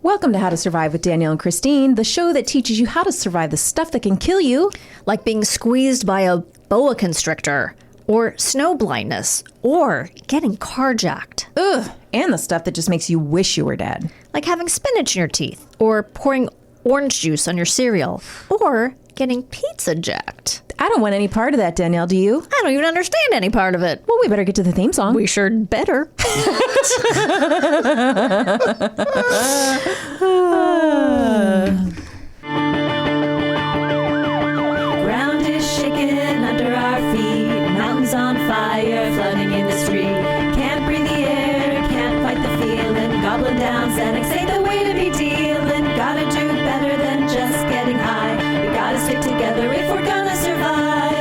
Welcome to How to Survive with Danielle and Kristine, the show that teaches you how to survive the stuff that can kill you. Like being squeezed by a boa constrictor, or snow blindness, or getting carjacked. Ugh, and the stuff that just makes you wish you were dead. Like having spinach in your teeth, or pouring orange juice on your cereal, or getting pizza jacked. I don't want any part of that, Danielle, do you? I don't even understand any part of it. Well, we better get to the theme song. We sure better. Ground is shaking under our feet, mountains on fire, flooding in the street. Can't breathe the air, can't fight the feeling, gobbling down Xanax ain't the way to be dealing. Gotta do better than just getting high. We gotta stick together if we're gonna survive.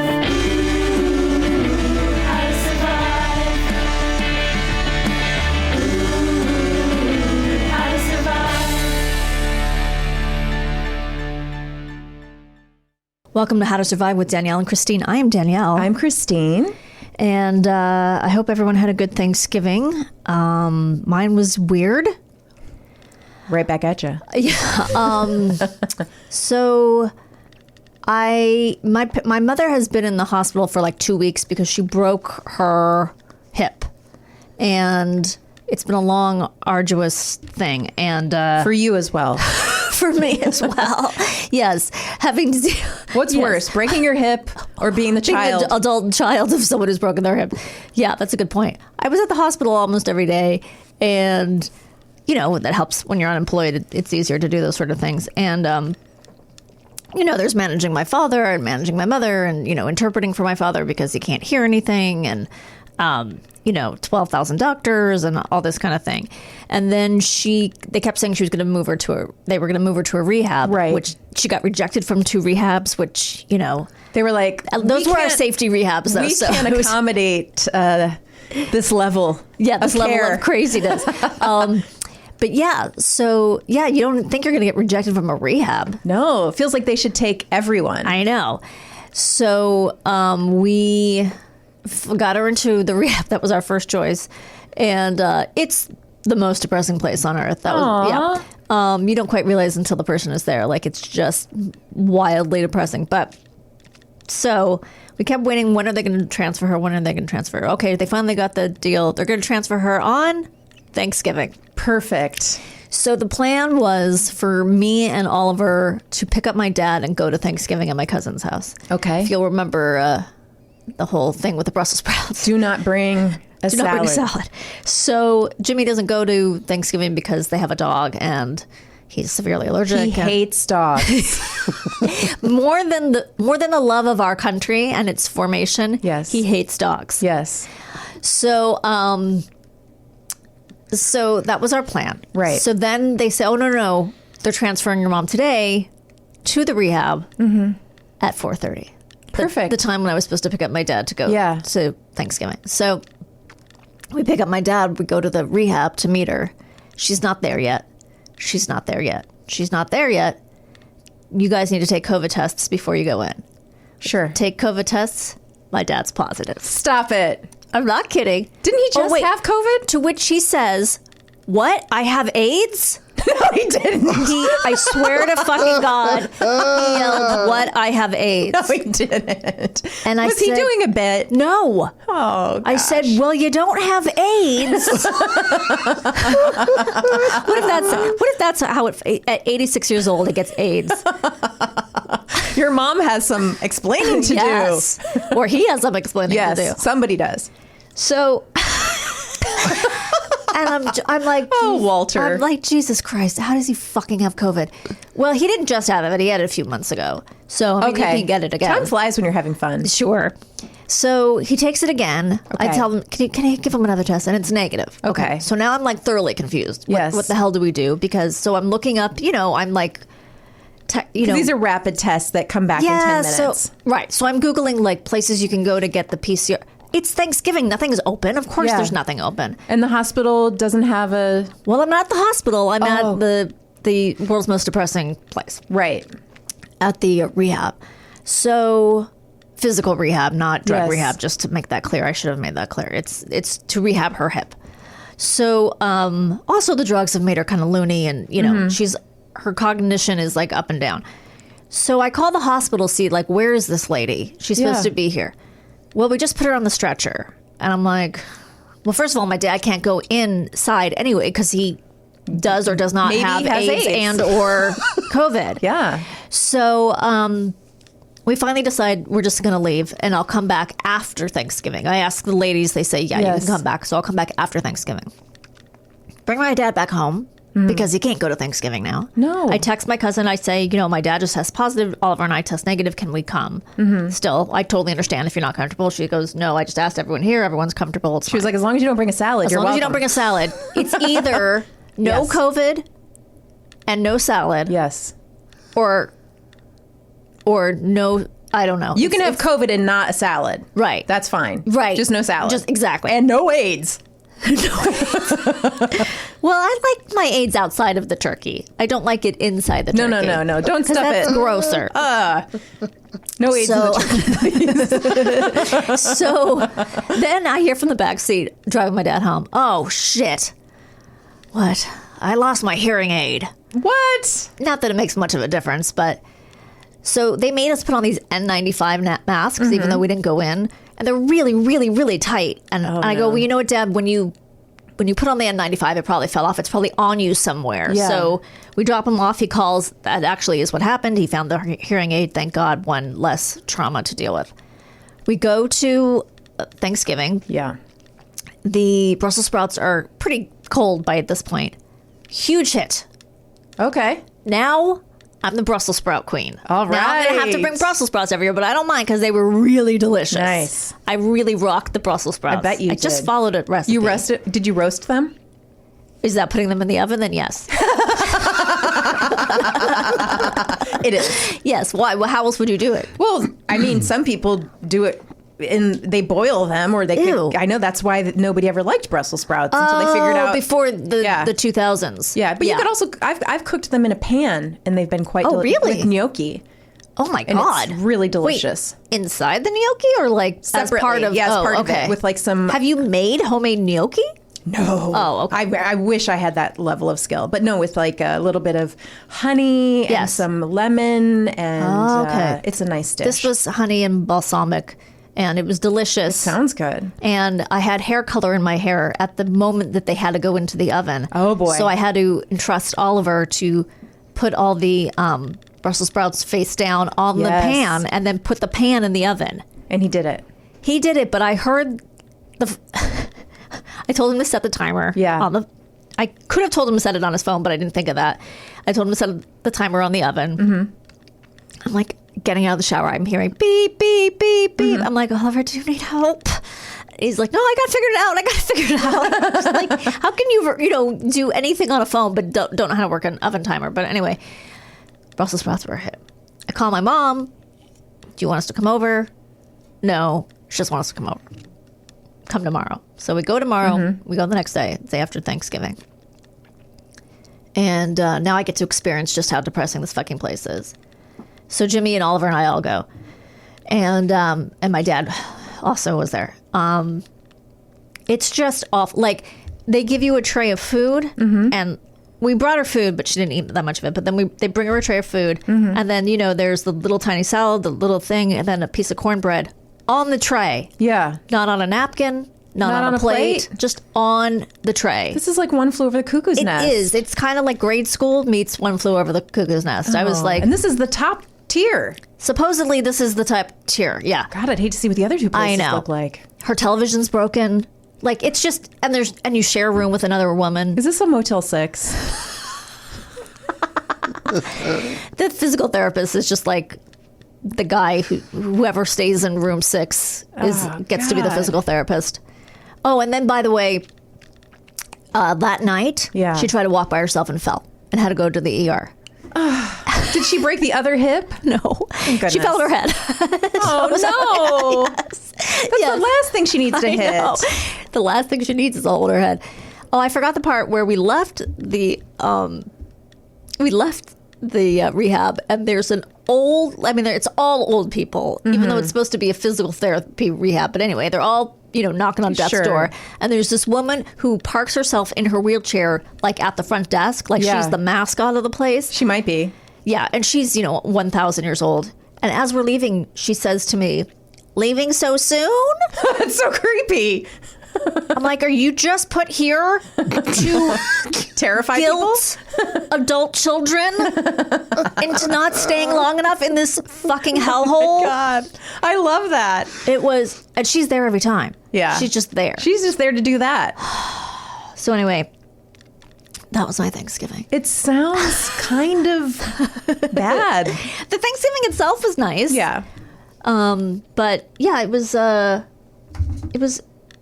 How to survive. How to survive. Welcome to How to Survive with Danielle and Kristine. I am Danielle. I'm Kristine. And I hope everyone had a good Thanksgiving. Mine was weird. Right back at you. So my mother has been in the hospital for like 2 weeks because she broke her hip. And it's been a long, arduous thing. And For you as well. for me as well. Yes. Having to deal. What's worse, breaking your hip or being the child? Being an adult child of someone who's broken their hip. Yeah, that's a good point. I was at the hospital almost every day, and you know that helps when you're unemployed. It's easier to do those sort of things. And you know, there's managing my father and managing my mother, and you know, interpreting for my father because he can't hear anything, and you know, 12,000 doctors and all this kind of thing. And then they kept saying they were going to move her to a rehab, right? Which she got rejected from 2 rehabs, which, you know, They were like, those were our safety rehabs, though. We can't accommodate this level. Yeah, this of level care. of craziness. But yeah, so yeah, you don't think you're going to get rejected from a rehab. No, it feels like they should take everyone. I know. So we got her into the rehab. That was our first choice. And it's the most depressing place on earth. That was, yeah. You don't quite realize until the person is there. Like, it's just wildly depressing. But so we kept waiting. When are they going to transfer her? When are they going to transfer her? Okay, they finally got the deal. They're going to transfer her on Thanksgiving. Perfect. So the plan was for me and Oliver to pick up my dad and go to Thanksgiving at my cousin's house. Okay. If you'll remember the whole thing with the Brussels sprouts. Do not bring a Do salad. not bring a salad. So Jimmy doesn't go to Thanksgiving because they have a dog and he's severely allergic. He hates dogs. more than the love of our country and its formation. Yes. He hates dogs. Yes. So so that was our plan. Right. So then they say, oh, no, they're transferring your mom today to the rehab at 4:30. Perfect. The time when I was supposed to pick up my dad to go to Thanksgiving. So we pick up my dad. We go to the rehab to meet her. She's not there yet. She's not there yet. She's not there yet. You guys need to take COVID tests before you go in. Sure. Take COVID tests. My dad's positive. Stop it. I'm not kidding. Didn't he just have COVID? To which she says, what? I have AIDS? No, he didn't. I swear to fucking God, he yelled, what? I have AIDS. No, he didn't. And I Was he said, doing a bit? No. Oh, I said, well, you don't have AIDS. What if that's how at 86 years old it gets AIDS? Your mom has some explaining to Yes. Or he has some explaining do. to do. Yes, somebody does. So, and I'm like, Oh, Walter. I'm like, Jesus Christ, how does he fucking have COVID? Well, he didn't just have it, he had it a few months ago. So, I mean, you can get it again. Time flies when you're having fun. Sure. So he takes it again. I tell him, can I give him another test? And it's negative. Okay. So now I'm like thoroughly confused. Yes. What the hell do we do? Because so I'm looking up, I'm like, These are rapid tests that come back in 10 minutes. So I'm Googling like places you can go to get the PCR. It's Thanksgiving. Nothing's open. Of course there's nothing open. And the hospital doesn't have a... Well, I'm not at the hospital. I'm at the world's most depressing place. Right. At the rehab. So physical rehab, not drug Yes. rehab, just to make that clear. I should have made that clear. It's to rehab her hip. So also the drugs have made her kind of loony, and you know her cognition is like up and down. So I call the hospital, see like, where is this lady? She's supposed to be here. Well, we just put her on the stretcher, and I'm like, well, first of all, my dad can't go inside anyway because he does or does not have AIDS and or COVID. Yeah. So we finally decide we're just going to leave, and I'll come back after Thanksgiving. I ask the ladies, they say, yeah, you can come back. So I'll come back after Thanksgiving. Bring my dad back home because he can't go to Thanksgiving now. No. I text my cousin. I say, you know, my dad just tests positive. Oliver and I test negative. Can we come? Still, I totally understand if you're not comfortable. She goes, no, I just asked everyone here. Everyone's comfortable. It's She was like, as long as you don't bring a salad, you're welcome. As long as you don't bring a salad. It's either no COVID and no salad. Yes. Or no, I don't know. You can have COVID and not a salad. Right. That's fine. Right. Just no salad. Just exactly. And no AIDS. Well, I like my AIDS outside of the turkey. I don't like it inside the turkey. No. Don't stuff that's it. grosser. No AIDS in the turkey. So then I hear from the back seat driving my dad home. Oh, shit. What? I lost my hearing aid. What? Not that it makes much of a difference, but... So they made us put on these N95 masks, even though we didn't go in. And they're really, really, really tight. And I go, well, you know what, Dad? When you put on the N95, it probably fell off. It's probably on you somewhere. Yeah. So we drop him off. He calls. That actually is what happened. He found the hearing aid. Thank God, one less trauma to deal with. We go to Thanksgiving. Yeah. The Brussels sprouts are pretty cold by this point. Huge hit. Okay. Now... I'm the Brussels sprout queen. All right. Now I'm going to have to bring Brussels sprouts every year, but I don't mind because they were really delicious. Nice. I really rocked the Brussels sprouts. I bet you I just did. followed a recipe. Did you roast them? Is that putting them in the oven? Then yes. It is. Yes. Why? Well, how else would you do it? Well, I mean, some people do it and they boil them, or they Ew. could, I know that's why nobody ever liked Brussels sprouts until they figured out before the 2000s. Yeah, but you could also I've cooked them in a pan and they've been quite really? with gnocchi. Oh my And God. it's really delicious. Wait, inside the gnocchi or like Separately, as part of? as part of okay. it with like some. Have you made homemade gnocchi? No. Oh, okay. I wish I had that level of skill, but no, with like a little bit of honey and some lemon, and it's a nice dish. This was honey and balsamic, and it was delicious. Sounds good. And I had hair color in my hair at the moment that they had to go into the oven. Oh, boy. So I had to entrust Oliver to put all the Brussels sprouts face down on the pan, and then put the pan in the oven. And he did it. He did it, but I heard I told him to set the timer. Yeah. I could have told him to set it on his phone, but I didn't think of that. I told him to set the timer on the oven. Mm-hmm. I'm like getting out of the shower. I'm hearing beep, beep, beep, beep. I'm like, Oliver, do you need help? He's like, no, I got to figure it out. I'm just like, how can you do anything on a phone but don't know how to work an oven timer? But anyway, Brussels sprouts were a hit. I call my mom. Do you want us to come over? No, she just wants us to come over. Come tomorrow. So we go tomorrow. We go the next day after Thanksgiving. And now I get to experience just how depressing this fucking place is. So Jimmy and Oliver and I all go. And my dad also was there. It's just awful. Like, they give you a tray of food, and we brought her food, but she didn't eat that much of it. But then they bring her a tray of food, and then, there's the little tiny salad, the little thing, and then a piece of cornbread on the tray. Yeah. Not on a napkin, not on a plate, just on the tray. This is like One Flew Over the Cuckoo's Nest. It is. It's kind of like grade school meets One Flew Over the Cuckoo's Nest. I was like... And this is the top tier. Supposedly, this is the top tier. Yeah. God, I'd hate to see what the other two places look like. Her television's broken. Like, it's just... And you share a room with another woman. Is this a Motel 6? The physical therapist is just like... The guy whoever stays in room 6 gets to be the physical therapist. Oh, and then, by the way, that night, she tried to walk by herself and fell and had to go to the ER. Did she break the other hip? No. She fell on her head. Oh, no. Yes. That's the last thing she needs to hit. Know. The last thing she needs is a hole in her head. Oh, I forgot the part where we left the rehab, and there's an old, it's all old people, even though it's supposed to be a physical therapy rehab. But anyway, they're all knocking on death's door. And there's this woman who parks herself in her wheelchair, like at the front desk, like she's the mascot of the place. She might be. Yeah, and she's 1,000 years old. And as we're leaving, she says to me, "Leaving so soon?" That's so creepy. I'm like, "Are you just put here to terrify guilt adult children into not staying long enough in this fucking hellhole?" Oh God, I love that. It was, and she's there every time. Yeah, she's just there. She's just there to do that. So anyway, that was my Thanksgiving. It sounds kind of bad. The Thanksgiving itself was nice. Yeah. But yeah, it was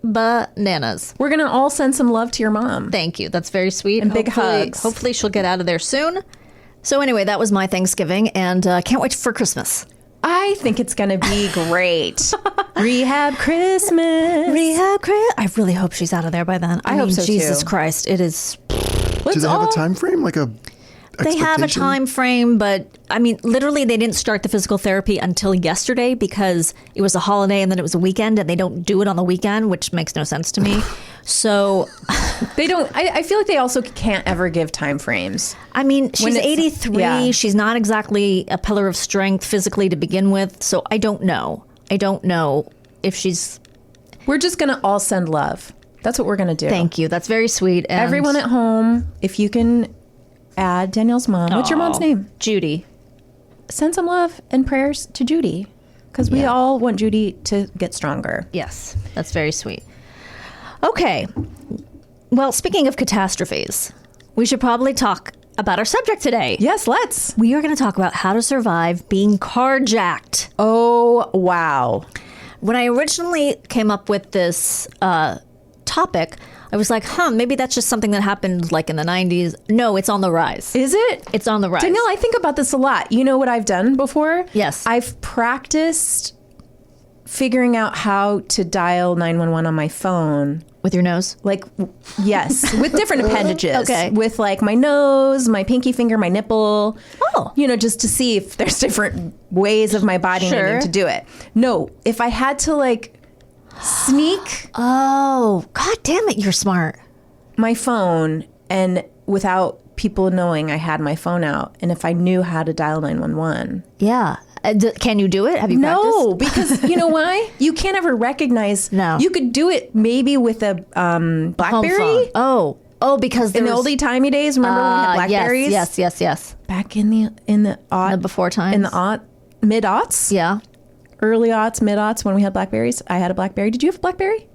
bananas. We're gonna all send some love to your mom. Thank you. That's very sweet. And big hugs. Hopefully she'll get out of there soon. So anyway, that was my Thanksgiving, and can't wait for Christmas. I think it's gonna be great. Rehab Christmas. I really hope she's out of there by then. I hope mean, so, Jesus too. Christ, it is. Do they have a time frame? Like a They have a expectation? time frame, but I mean, literally, they didn't start the physical therapy until yesterday because it was a holiday and then it was a weekend, and they don't do it on the weekend, which makes no sense to me. So They don't. I feel like they also can't ever give time frames. I mean, she's 83. Yeah. She's not exactly a pillar of strength physically to begin with. So I don't know. I don't know if she's. We're just gonna all send love. That's what we're gonna do. Thank you. That's very sweet. And Everyone at home, if you can add Danielle's mom. What's your mom's name? Judy. Send some love and prayers to Judy, because we all want Judy to get stronger. Yes, that's very sweet. Okay. Well, speaking of catastrophes, we should probably talk about our subject today. Yes, let's. We are going to talk about how to survive being carjacked. Oh, wow. When I originally came up with this topic, I was like, maybe that's just something that happened like in the 90s. No, it's on the rise. Is it? It's on the rise. Danielle, I think about this a lot. You know what I've done before? Yes. I've practiced figuring out how to dial 911 on my phone. With your nose? Like, yes, with different appendages. Okay. With like my nose, my pinky finger, my nipple. Oh. Just to see if there's different ways of my body Sure. needing to do it. No, if I had to like sneak Oh, God damn it, you're smart. my phone and without people knowing I had my phone out, and if I knew how to dial 911. Yeah. Can you do it? Have you No, practiced? because you know why? You can't ever recognize. No. You could do it maybe with a Home BlackBerry. phone. Oh, because In the oldie timey days, remember when we had Blackberries? Yes. Back in the The before times. in the mid-aughts, Yeah. early aughts, mid-aughts, when we had Blackberries. I had a BlackBerry. Did you have a BlackBerry?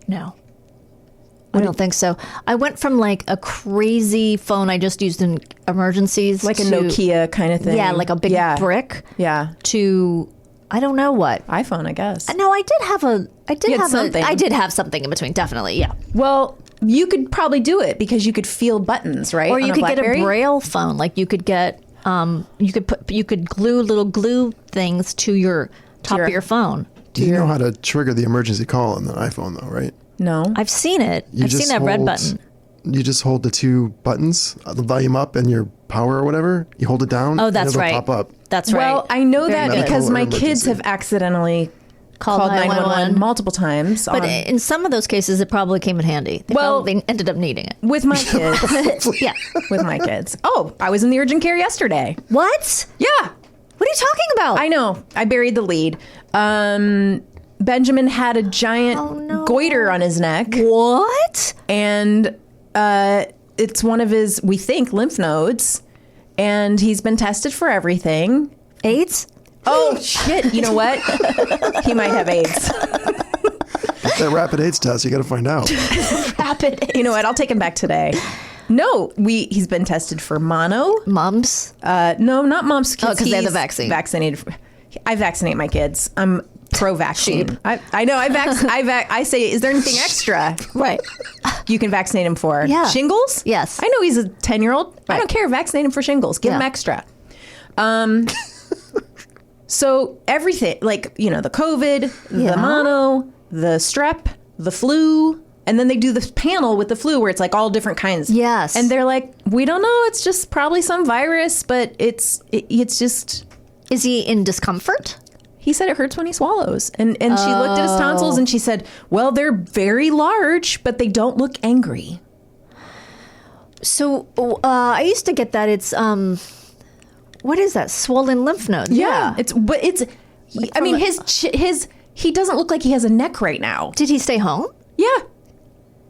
No. I don't think so. I went from like a crazy phone I just used in emergencies. Like a to- Nokia kind of thing. Yeah, like a big brick. Yeah. To, I don't know what. iPhone, I guess. No, I did have something. I did have something in between, definitely, yeah. Well, you could probably do it because you could feel buttons, right? Or on you could get a BlackBerry? Braille phone. Like you could get, you could glue little glue things to your top of your phone. You know how to trigger the emergency call on the iPhone, though, right? No. I've seen it. You I've seen just that red hold- button. You just hold the two buttons, the volume up and your power or whatever. You hold it down. Oh, that's and right. it'll pop up. That's right. Well, I know Very that good. because my Medical kids emergency. have accidentally Called called 911 multiple times. But on- in some of those cases, it probably came in handy. They ended up needing it. with my kids. Yeah. With my kids. Oh, I was in the urgent care yesterday. What? Yeah. What are you talking about? I know. I buried the lead. Benjamin had a giant goiter on his neck. What? And it's one of his, we think, lymph nodes. And he's been tested for everything. AIDS? Oh, shit. You know what? He might have AIDS. That rapid AIDS test, you got to find out. Rapid AIDS. You know what? I'll take him back today. No, he's been tested for mono. Mumps? No, not mumps. Oh, 'cause they have the he's vaccine. Vaccinated. I vaccinate my kids. I'm pro-vaccine. I know. I say, is there anything extra Right. you can vaccinate him for? Yeah. Shingles? Yes. I know he's a 10-year-old. I Right. don't care. Vaccinate him for shingles. Give him Yeah. extra. So everything, like, the COVID, Yeah. the mono, the strep, the flu, and then they do this panel with the flu where it's like all different kinds. Yes. And they're like, we don't know. It's just probably some virus, but it's just... Is he in discomfort? He said it hurts when he swallows. And she looked at his tonsils and she said, well, they're very large, but they don't look angry. So I used to get that. It's what is that? Swollen lymph nodes. Yeah. He doesn't look like he has a neck right now. Did he stay home? Yeah.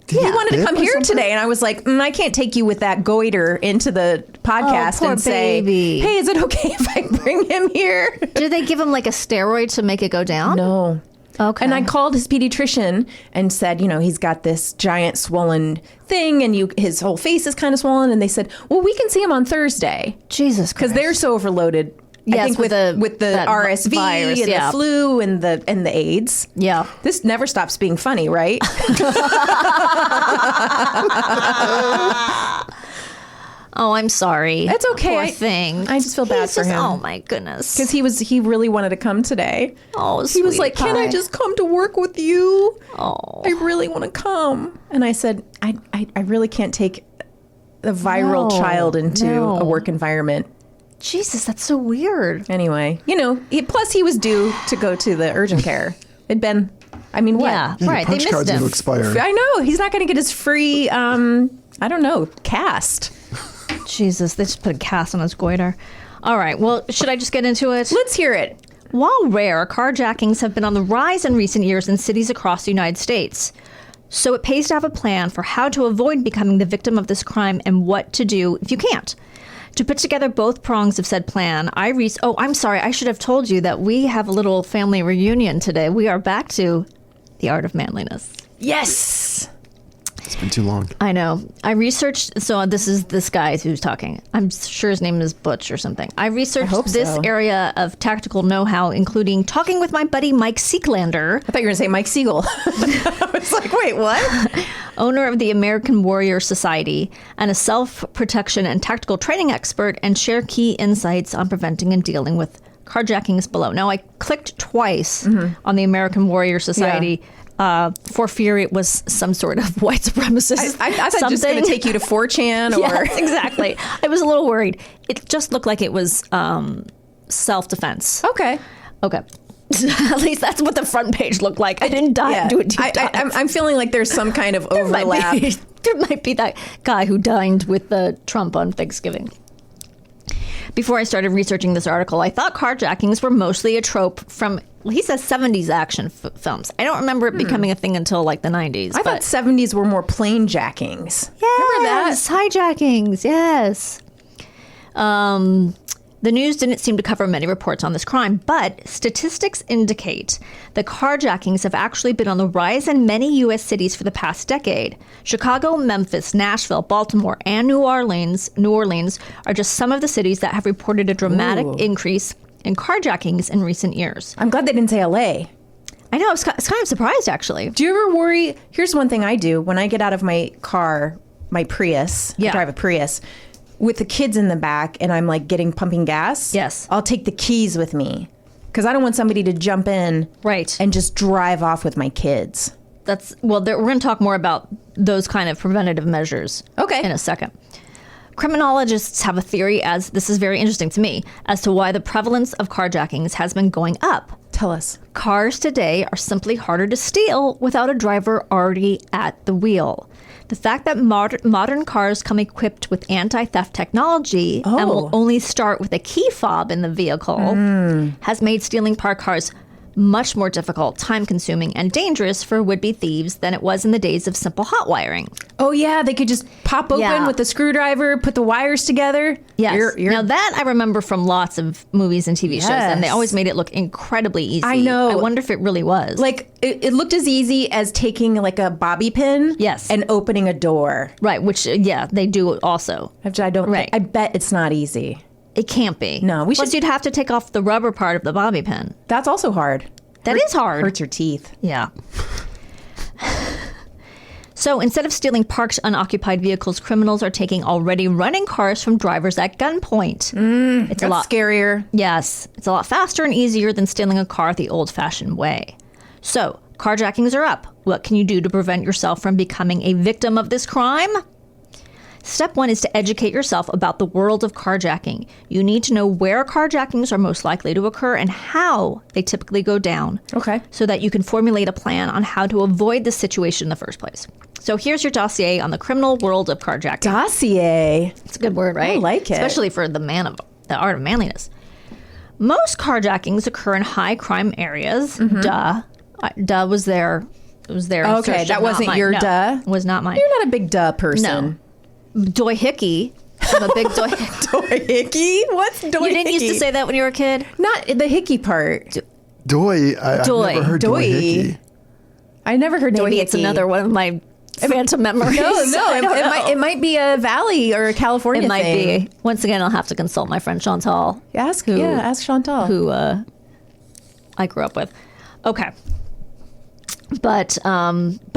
He wanted to come here today, and I was like, I can't take you with that goiter into the podcast poor and say, baby. hey, is it okay if I bring him here? Did they give him like a steroid to make it go down? No. Okay. And I called his pediatrician and said, he's got this giant swollen thing, and his whole face is kind of swollen. And they said, well, we can see him on Thursday. Jesus Christ. Because they're so overloaded. Yes, I think with the RSV virus, and the flu and the AIDS. Yeah. This never stops being funny, right? Oh, I'm sorry. That's okay. Poor thing. I just feel bad for him. Oh my goodness. Because he really wanted to come today. Oh, he was like, can I just come to work with you? Oh. I really want to come. And I said, I really can't take a viral child into a work environment. Jesus, that's so weird. Anyway, plus he was due to go to the urgent care. It'd been, what? Yeah, right. They punch missed cards him. will expire. I know. He's not going to get his free, cast. Jesus, they just put a cast on his goiter. All right, well, should I just get into it? Let's hear it. While rare, carjackings have been on the rise in recent years in cities across the United States. So it pays to have a plan for how to avoid becoming the victim of this crime and what to do if you can't. To put together both prongs of said plan, I'm sorry, I should have told you that we have a little family reunion today. We are back to the art of manliness. Yes! It's been too long. I know. I researched, so this is this guy who's talking. I'm sure his name is Butch or something. I researched this area of tactical know-how, including talking with my buddy Mike Seeklander. I thought you were going to say Mike Siegel. I was like, wait, what? Owner of the American Warrior Society and a self-protection and tactical training expert, and share key insights on preventing and dealing with carjackings below. Now, I clicked twice on the American Warrior Society for fear it was some sort of white supremacist. I thought it was just going to take you to 4chan or... Yes, exactly. I was a little worried. It just looked like it was self-defense. Okay. At least that's what the front page looked like. I didn't do it deep dive. I'm feeling like there's some kind of overlap. There might be that guy who dined with Trump on Thanksgiving. Before I started researching this article, I thought carjackings were mostly a trope from, he says, 70s action films. I don't remember it becoming a thing until like the 90s. I thought 70s were more plane jackings. Yes, remember that? Hijackings, yes. The news didn't seem to cover many reports on this crime, but statistics indicate that carjackings have actually been on the rise in many U.S. cities for the past decade. Chicago, Memphis, Nashville, Baltimore, and New Orleans are just some of the cities that have reported a dramatic increase in carjackings in recent years. I'm glad they didn't say L.A. I know, I was kind of surprised, actually. Do you ever worry? Here's one thing I do. When I get out of my car, my Prius, I drive a Prius, with the kids in the back and I'm like pumping gas. Yes. I'll take the keys with me because I don't want somebody to jump in and just drive off with my kids. We're going to talk more about those kind of preventative measures in a second. Criminologists have a theory, as this is very interesting to me, as to why the prevalence of carjackings has been going up. Tell us. Cars today are simply harder to steal without a driver already at the wheel. The fact that modern cars come equipped with anti-theft technology and will only start with a key fob in the vehicle has made stealing parked cars much more difficult, time-consuming, and dangerous for would-be thieves than it was in the days of simple hot wiring. Oh, yeah. They could just pop open with a screwdriver, put the wires together. Yes. Now, that I remember from lots of movies and TV shows, and they always made it look incredibly easy. I know. I wonder if it really was. Like, it looked as easy as taking, like, a bobby pin and opening a door. Right, which, they do also. Which I bet it's not easy. It can't be. No, Plus, you'd have to take off the rubber part of the bobby pin. That's also hard. That is hard. Hurts your teeth. Yeah. So instead of stealing parked, unoccupied vehicles, criminals are taking already running cars from drivers at gunpoint. It's a lot scarier. Yes. It's a lot faster and easier than stealing a car the old-fashioned way. So, carjackings are up. What can you do to prevent yourself from becoming a victim of this crime? Step 1 is to educate yourself about the world of carjacking. You need to know where carjackings are most likely to occur and how they typically go down. Okay. So that you can formulate a plan on how to avoid the situation in the first place. So here's your dossier on the criminal world of carjacking. Dossier. It's a good word, right? I like it. Especially for the art of manliness. Most carjackings occur in high crime areas. Duh. Duh was there. It was there. Okay, that wasn't your duh? Was not mine. You're not a big duh person. Dohickey. I'm a big dohickey. Dohickey? What's dohickey? You didn't used to say that when you were a kid? Not the hickey part. Doy. I've never heard dohickey. I never heard Maybe dohickey. it's another one of my phantom memories. No, it might be a Valley or a California It might thing. be. Once again, I'll have to consult my friend Chantal. Ask Chantal. Who I grew up with. Okay. But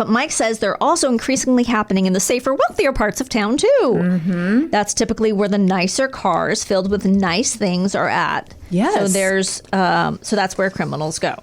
Mike says they're also increasingly happening in the safer, wealthier parts of town, too. Mm-hmm. That's typically where the nicer cars filled with nice things are at. Yes. So that's where criminals go.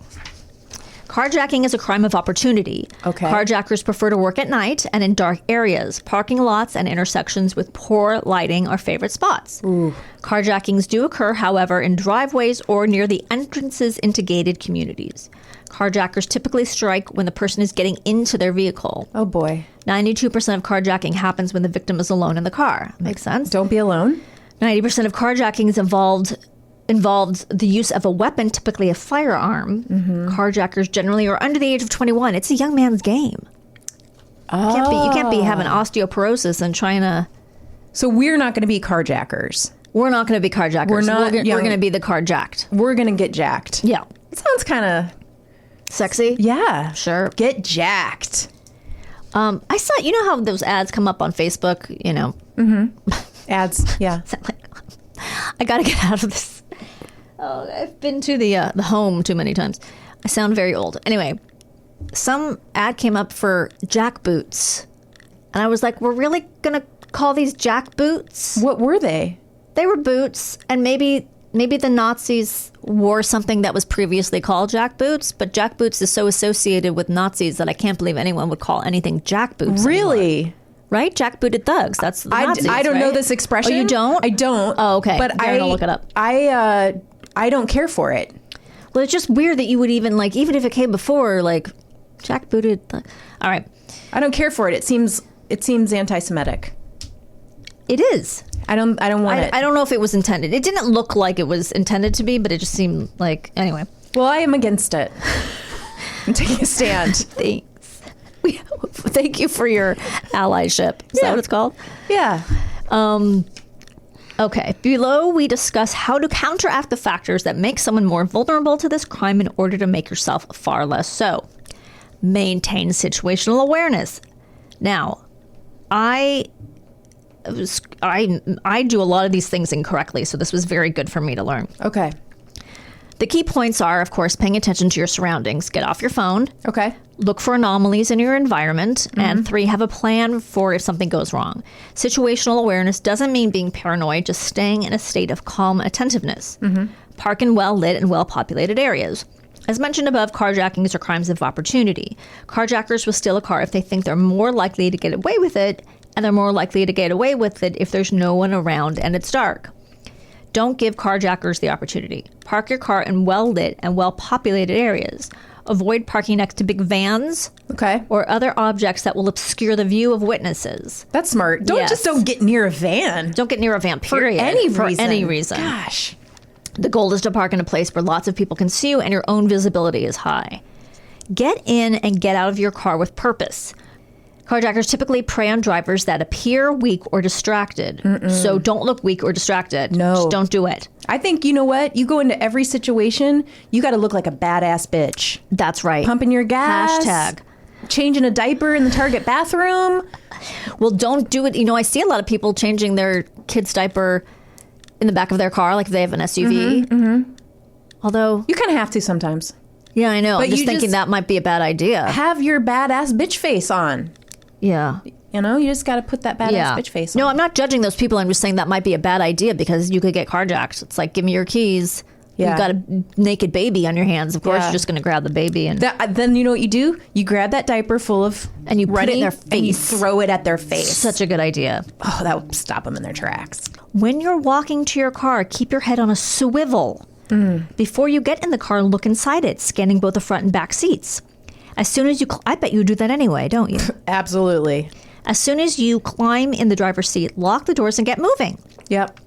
Carjacking is a crime of opportunity. Okay. Carjackers prefer to work at night and in dark areas. Parking lots and intersections with poor lighting are favorite spots. Ooh. Carjackings do occur, however, in driveways or near the entrances into gated communities. Carjackers typically strike when the person is getting into their vehicle. Oh, boy. 92% of carjacking happens when the victim is alone in the car. Makes sense? Don't be alone. 90% of carjackings involved the use of a weapon, typically a firearm. Mm-hmm. Carjackers generally are under the age of 21. It's a young man's game. Oh. You can't be having osteoporosis and trying to... So we're not going to be carjackers. We're not going to be carjackers. We're going to be the carjacked. We're going to get jacked. Yeah. It sounds kind of... Sexy? Yeah. Sure. Get jacked. I saw, you know how those ads come up on Facebook, you know? Mm-hmm. Ads, yeah. I got to get out of this. Oh, I've been to the home too many times. I sound very old. Anyway, some ad came up for jack boots. And I was like, we're really going to call these jack boots? What were they? They were boots, and maybe the Nazis wore something that was previously called jack boots, but jack boots is so associated with Nazis that I can't believe anyone would call anything jack boots. Really? Anymore. Right? Jackbooted thugs. That's the Nazis, I don't know this expression. Oh, you don't? I don't. Oh, okay. But I'm gonna look it up. I don't care for it. Well, it's just weird that you would even if it came before, jackbooted. All right. I don't care for it. It seems anti-Semitic. It is. I don't want it. I don't know if it was intended. It didn't look like it was intended to be, but it just seemed like, anyway. Well, I am against it. I'm taking a stand. Thanks. Thank you for your allyship. Is that what it's called? Yeah. Okay. Below, we discuss how to counteract the factors that make someone more vulnerable to this crime in order to make yourself far less so. Maintain situational awareness. Now, I do a lot of these things incorrectly, so this was very good for me to learn. Okay. The key points are, of course, paying attention to your surroundings. Get off your phone. Okay. Look for anomalies in your environment. Mm-hmm. And 3, have a plan for if something goes wrong. Situational awareness doesn't mean being paranoid, just staying in a state of calm attentiveness. Mm-hmm. Park in well-lit and well-populated areas. As mentioned above, carjackings are crimes of opportunity. Carjackers will steal a car if they think they're more likely to get away with it, and they're more likely to get away with it if there's no one around and it's dark. Don't give carjackers the opportunity. Park your car in well-lit and well-populated areas. Avoid parking next to big vans or other objects that will obscure the view of witnesses. That's smart. Don't get near a van. Don't get near a van, period. For any reason. Gosh. The goal is to park in a place where lots of people can see you and your own visibility is high. Get in and get out of your car with purpose. Carjackers typically prey on drivers that appear weak or distracted. Mm-mm. So don't look weak or distracted. No. Just don't do it. I think, you know what? You go into every situation, you got to look like a badass bitch. That's right. Pumping your gas. Hashtag. Changing a diaper in the Target bathroom. Well, don't do it. You know, I see a lot of people changing their kid's diaper in the back of their car, like if they have an SUV. Mm-hmm, mm-hmm. Although... You kind of have to sometimes. Yeah, I know. But I'm just thinking that might be a bad idea. Have your badass bitch face on. Yeah. You know, you just got to put that badass bitch face on. No, I'm not judging those people. I'm just saying that might be a bad idea because you could get carjacked. It's like, give me your keys. Yeah. You've got a naked baby on your hands. Of course, you're just going to grab the baby. And then you know what you do? You grab that diaper full of and you put it in their face. And you throw it at their face. Such a good idea. Oh, that would stop them in their tracks. When you're walking to your car, keep your head on a swivel. Before you get in the car, look inside it, scanning both the front and back seats. As soon as you... I bet you do that anyway, don't you? Absolutely. As soon as you climb in the driver's seat, lock the doors and get moving. Yep.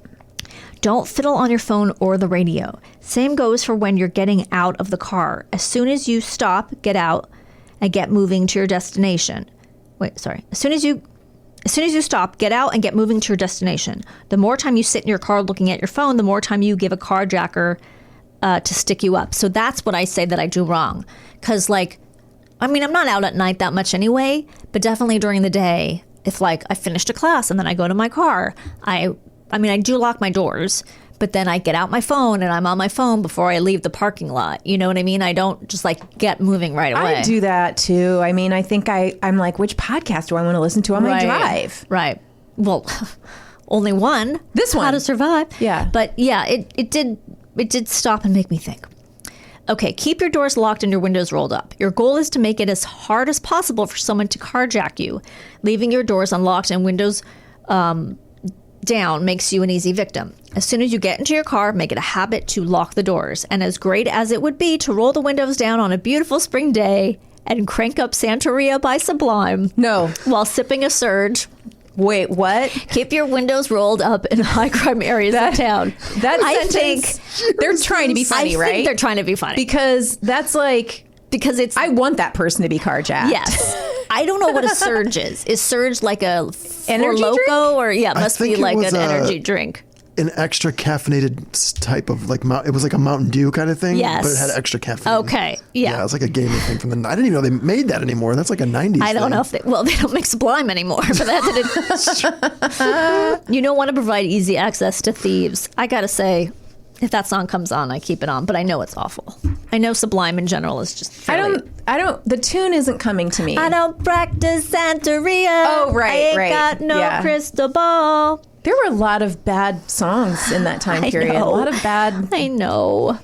Don't fiddle on your phone or the radio. Same goes for when you're getting out of the car. As soon as you stop, get out, and get moving to your destination. As soon as you stop, get out and get moving to your destination. The more time you sit in your car looking at your phone, the more time you give a carjacker to stick you up. So that's what I say that I do wrong. Because, I'm not out at night that much anyway, but definitely during the day, if, I finished a class and then I go to my car, I do lock my doors, but then I get out my phone and I'm on my phone before I leave the parking lot. You know what I mean? I don't just get moving right away. I do that too. I think I'm like, which podcast do I want to listen to on my drive? Right. Well, only one. This one. How to Survive. Yeah. But yeah, it did stop and make me think. Okay, keep your doors locked and your windows rolled up. Your goal is to make it as hard as possible for someone to carjack you. Leaving your doors unlocked and windows down makes you an easy victim. As soon as you get into your car, make it a habit to lock the doors. And as great as it would be to roll the windows down on a beautiful spring day and crank up Santeria by Sublime. No. While sipping a surge. Wait, what? Keep your windows rolled up in high crime areas of town. I think they're trying to be funny, right? I think they're trying to be funny. Because that's because it's... I want that person to be carjacked. Yes. I don't know what a surge is. Is surge like a energy Loco drink? Or it must be like an energy drink. An extra caffeinated type of it was like a Mountain Dew kind of thing. Yes. But it had extra caffeine. Okay. Yeah. Yeah, it was like a gaming thing from I didn't even know they made that anymore. That's like a 90s I don't thing. know if they don't make Sublime anymore, but that didn't. You don't want to provide easy access to thieves. I gotta say, if that song comes on, I keep it on, but I know it's awful. I know Sublime in general is just fairly... I don't, the tune isn't coming to me. I don't practice Santeria. Oh, right, I ain't right. got no crystal ball. There were a lot of bad songs in that time period. know. A lot of bad... I know.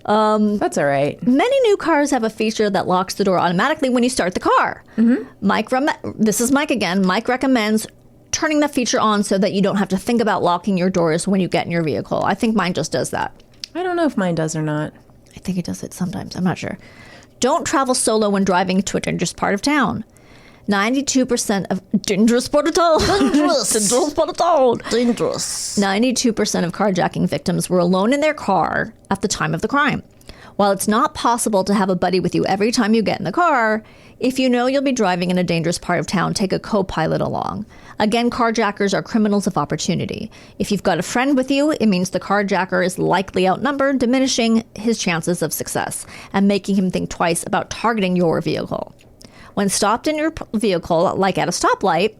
That's all right. Many new cars have a feature that locks the door automatically when you start the car. This is Mike again. Mike recommends turning the feature on so that you don't have to think about locking your doors when you get in your vehicle. I think mine just does that. I don't know if mine does or not. I think it does it sometimes. I'm not sure. Don't travel solo when driving to a dangerous part of town. 92% of dangerous part of town. Dangerous part of town. Dangerous. 92% of carjacking victims were alone in their car at the time of the crime. While it's not possible to have a buddy with you every time you get in the car, if you know you'll be driving in a dangerous part of town, take a co-pilot along. Again, carjackers are criminals of opportunity. If you've got a friend with you, it means the carjacker is likely outnumbered, diminishing his chances of success and making him think twice about targeting your vehicle. When stopped in your vehicle, like at a stoplight,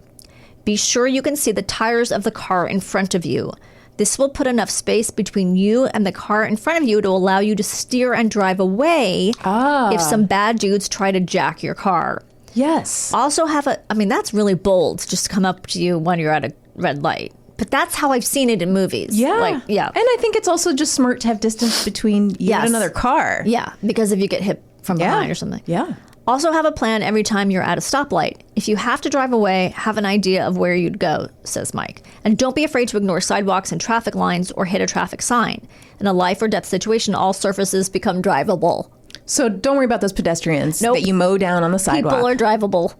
be sure you can see the tires of the car in front of you. This will put enough space between you and the car in front of you to allow you to steer and drive away if some bad dudes try to jack your car. Yes. Also that's really bold, just to come up to you when you're at a red light. But that's how I've seen it in movies. Yeah. And I think it's also just smart to have distance between you and another car. Yeah, because if you get hit from behind or something. Yeah. Also have a plan every time you're at a stoplight. If you have to drive away, have an idea of where you'd go, says Mike. And don't be afraid to ignore sidewalks and traffic lines or hit a traffic sign. In a life or death situation, all surfaces become drivable. So don't worry about those pedestrians that you mow down on the sidewalk. People are drivable.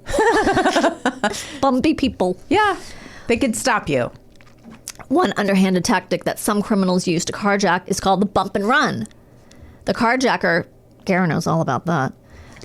Bumpy people. Yeah, they could stop you. One underhanded tactic that some criminals use to carjack is called the bump and run. The carjacker, Garen knows all about that.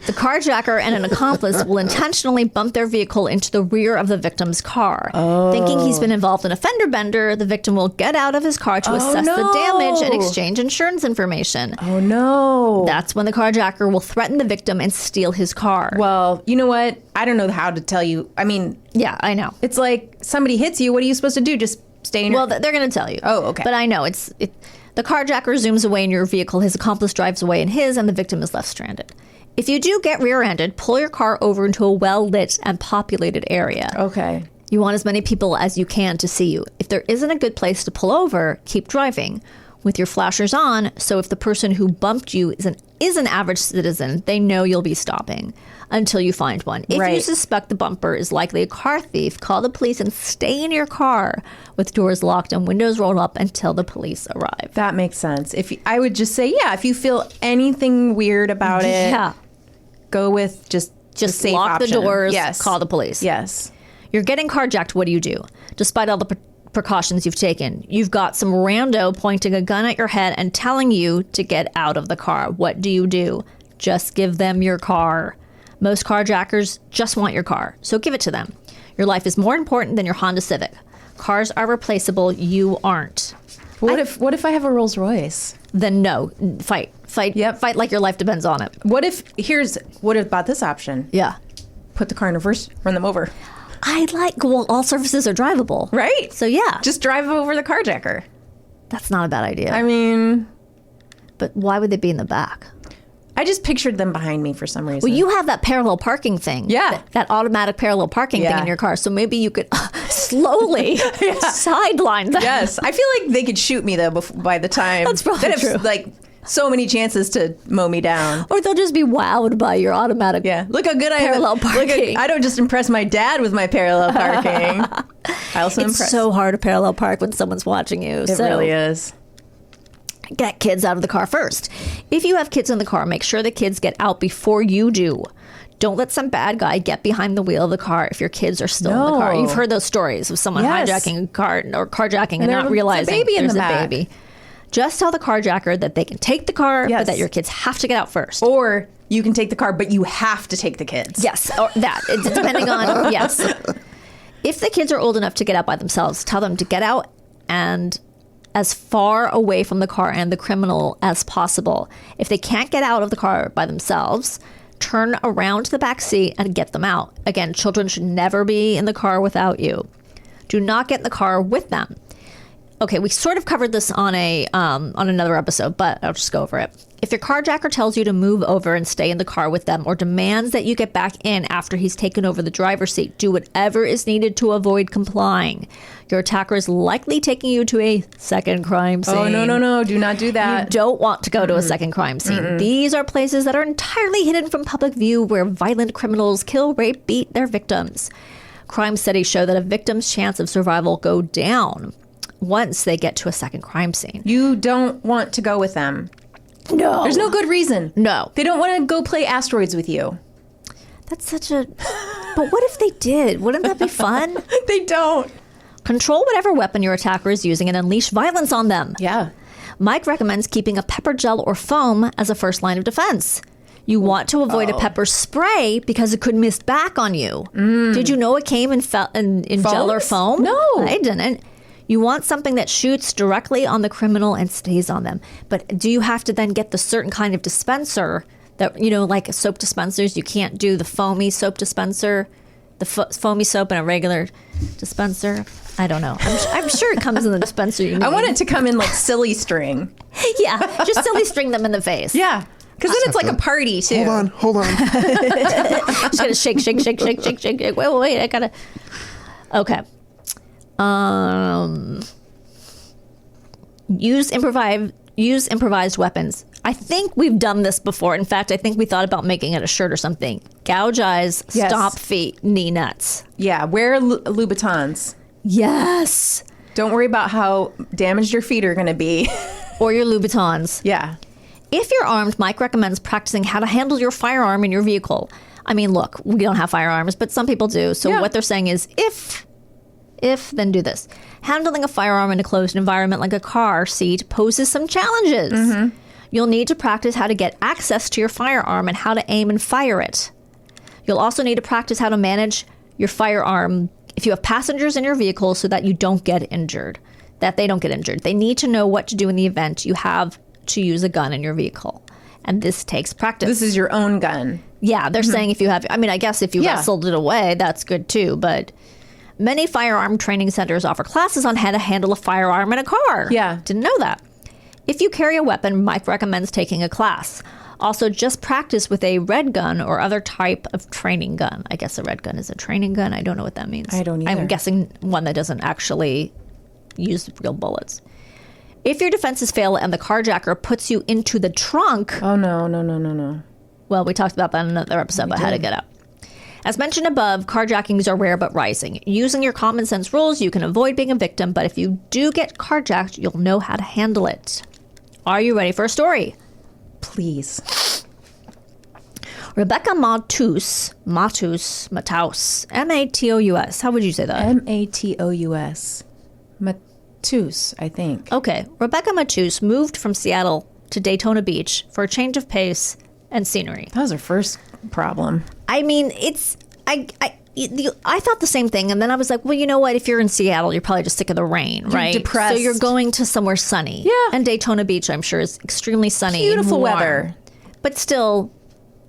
The carjacker and an accomplice will intentionally bump their vehicle into the rear of the victim's car. Thinking he's been involved in a fender bender, the victim will get out of his car to assess the damage and exchange insurance information. Oh, no. That's when the carjacker will threaten the victim and steal his car. Well, you know what? I don't know how to tell you. I mean... Yeah, I know. It's like somebody hits you. What are you supposed to do? Just stay in your... Well, they're going to tell you. Oh, okay. But I know. The carjacker zooms away in your vehicle, his accomplice drives away in his, and the victim is left stranded. If you do get rear-ended, pull your car over into a well-lit and populated area. Okay. You want as many people as you can to see you. If there isn't a good place to pull over, keep driving. with your flashers on, so if the person who bumped you is an average citizen, they know you'll be stopping until you find one. If you suspect the bumper is likely a car thief, call the police and stay in your car with doors locked and windows rolled up until the police arrive. That makes sense. I would just say, if you feel anything weird about it, go with just the safe lock option. the doors, yes. call the police. Yes. You're getting carjacked, what do you do? Despite all the precautions you've taken, you've got some rando pointing a gun at your head and telling you to get out of the car. What do? Just give them your car. Most carjackers just want your car, so give it to them. Your life is more important than your Honda Civic. Cars are replaceable, you aren't. What if I have a Rolls Royce? Then no, fight. Yep. Fight like your life depends on it. What about this option? Yeah. Put the car in reverse, run them over. All surfaces are drivable. Right. So yeah. Just drive over the carjacker. That's not a bad idea. I mean... But why would they be in the back? I just pictured them behind me for some reason. Well, you have that parallel parking thing. Yeah. That automatic parallel parking thing in your car. So maybe you could slowly sideline them. Yes. I feel like they could shoot me, though, by the time. That's probably they'd have, true. So many chances to mow me down. Or they'll just be wowed by your automatic Look how good I am. parallel parking. I don't just impress my dad with my parallel parking. I also It's impress. so hard to parallel park when someone's watching you. It really is. Get kids out of the car first. If you have kids in the car, make sure the kids get out before you do. Don't let some bad guy get behind the wheel of the car if your kids are still in the car. You've heard those stories of someone hijacking a car or carjacking and not realizing there's a baby. Just tell the carjacker that they can take the car, but that your kids have to get out first. Or you can take the car, but you have to take the kids. Yes, or that. It's depending on, yes. If the kids are old enough to get out by themselves, tell them to get out and as far away from the car and the criminal as possible. If they can't get out of the car by themselves, turn around to the back seat and get them out. Again, children should never be in the car without you. Do not get in the car with them. Okay, we sort of covered this on another episode, but I'll just go over it. If your carjacker tells you to move over and stay in the car with them or demands that you get back in after he's taken over the driver's seat, do whatever is needed to avoid complying. Your attacker is likely taking you to a second crime scene. Oh, no. Do not do that. You don't want to go to a second crime scene. These are places that are entirely hidden from public view where violent criminals kill, rape, beat their victims. Crime studies show that a victim's chance of survival go down once they get to a second crime scene. You don't want to go with them. No. There's no good reason. No. They don't want to go play asteroids with you. That's such a... But what if they did? Wouldn't that be fun? They don't. Control whatever weapon your attacker is using and unleash violence on them. Yeah. Mike recommends keeping a pepper gel or foam as a first line of defense. You want to avoid a pepper spray because it could mist back on you. Did you know it came in gel or foam? No. I didn't. You want something that shoots directly on the criminal and stays on them. But do you have to then get the certain kind of dispenser that, like soap dispensers? You can't do the foamy soap dispenser, the foamy soap in a regular dispenser. I don't know. I'm sure it comes in the dispenser you need. I want it to come in like silly string. Yeah, just silly string them in the face. Yeah. Because then it's like a party, too. Hold on. Just gotta shake. Wait, I gotta... Okay. Use improvised weapons. I think we've done this before. In fact, I think we thought about making it a shirt or something. Gouge eyes, stomp feet, knee nuts. Yeah, wear Louboutins. Yes. Don't worry about how damaged your feet are going to be. Or your Louboutins. Yeah. If you're armed, Mike recommends practicing how to handle your firearm in your vehicle. I mean, look, we don't have firearms, but some people do. So what they're saying is, if, then do this. Handling a firearm in a closed environment like a car seat poses some challenges. You'll need to practice how to get access to your firearm and how to aim and fire it. You'll also need to practice how to manage your firearm if you have passengers in your vehicle so that you don't get injured, that they don't get injured. They need to know what to do in the event you have to use a gun in your vehicle. And this takes practice. This is your own gun. Yeah, they're saying if you have, I guess if you wrestled it away, that's good too, but many firearm training centers offer classes on how to handle a firearm in a car. Yeah. Didn't know that. If you carry a weapon, Mike recommends taking a class. Also, just practice with a red gun or other type of training gun. I guess a red gun is a training gun. I don't know what that means. I don't either. I'm guessing one that doesn't actually use real bullets. If your defenses fail and the carjacker puts you into the trunk... Oh, no. Well, we talked about that in another episode about how to get out. As mentioned above, carjackings are rare but rising. Using your common sense rules, you can avoid being a victim, but if you do get carjacked, you'll know how to handle it. Are you ready for a story? Please. Rebecca Matous, M-A-T-O-U-S. How would you say that? M-A-T-O-U-S. Matous, I think. Okay. Rebecca Matous moved from Seattle to Daytona Beach for a change of pace and scenery. That was her first problem. I mean, I thought the same thing, and then I was like, well, you know what? If you're in Seattle, you're probably just sick of the rain, right? Depressed. So you're going to somewhere sunny. Yeah. And Daytona Beach, I'm sure, is extremely sunny. Beautiful and warm. weather. But still,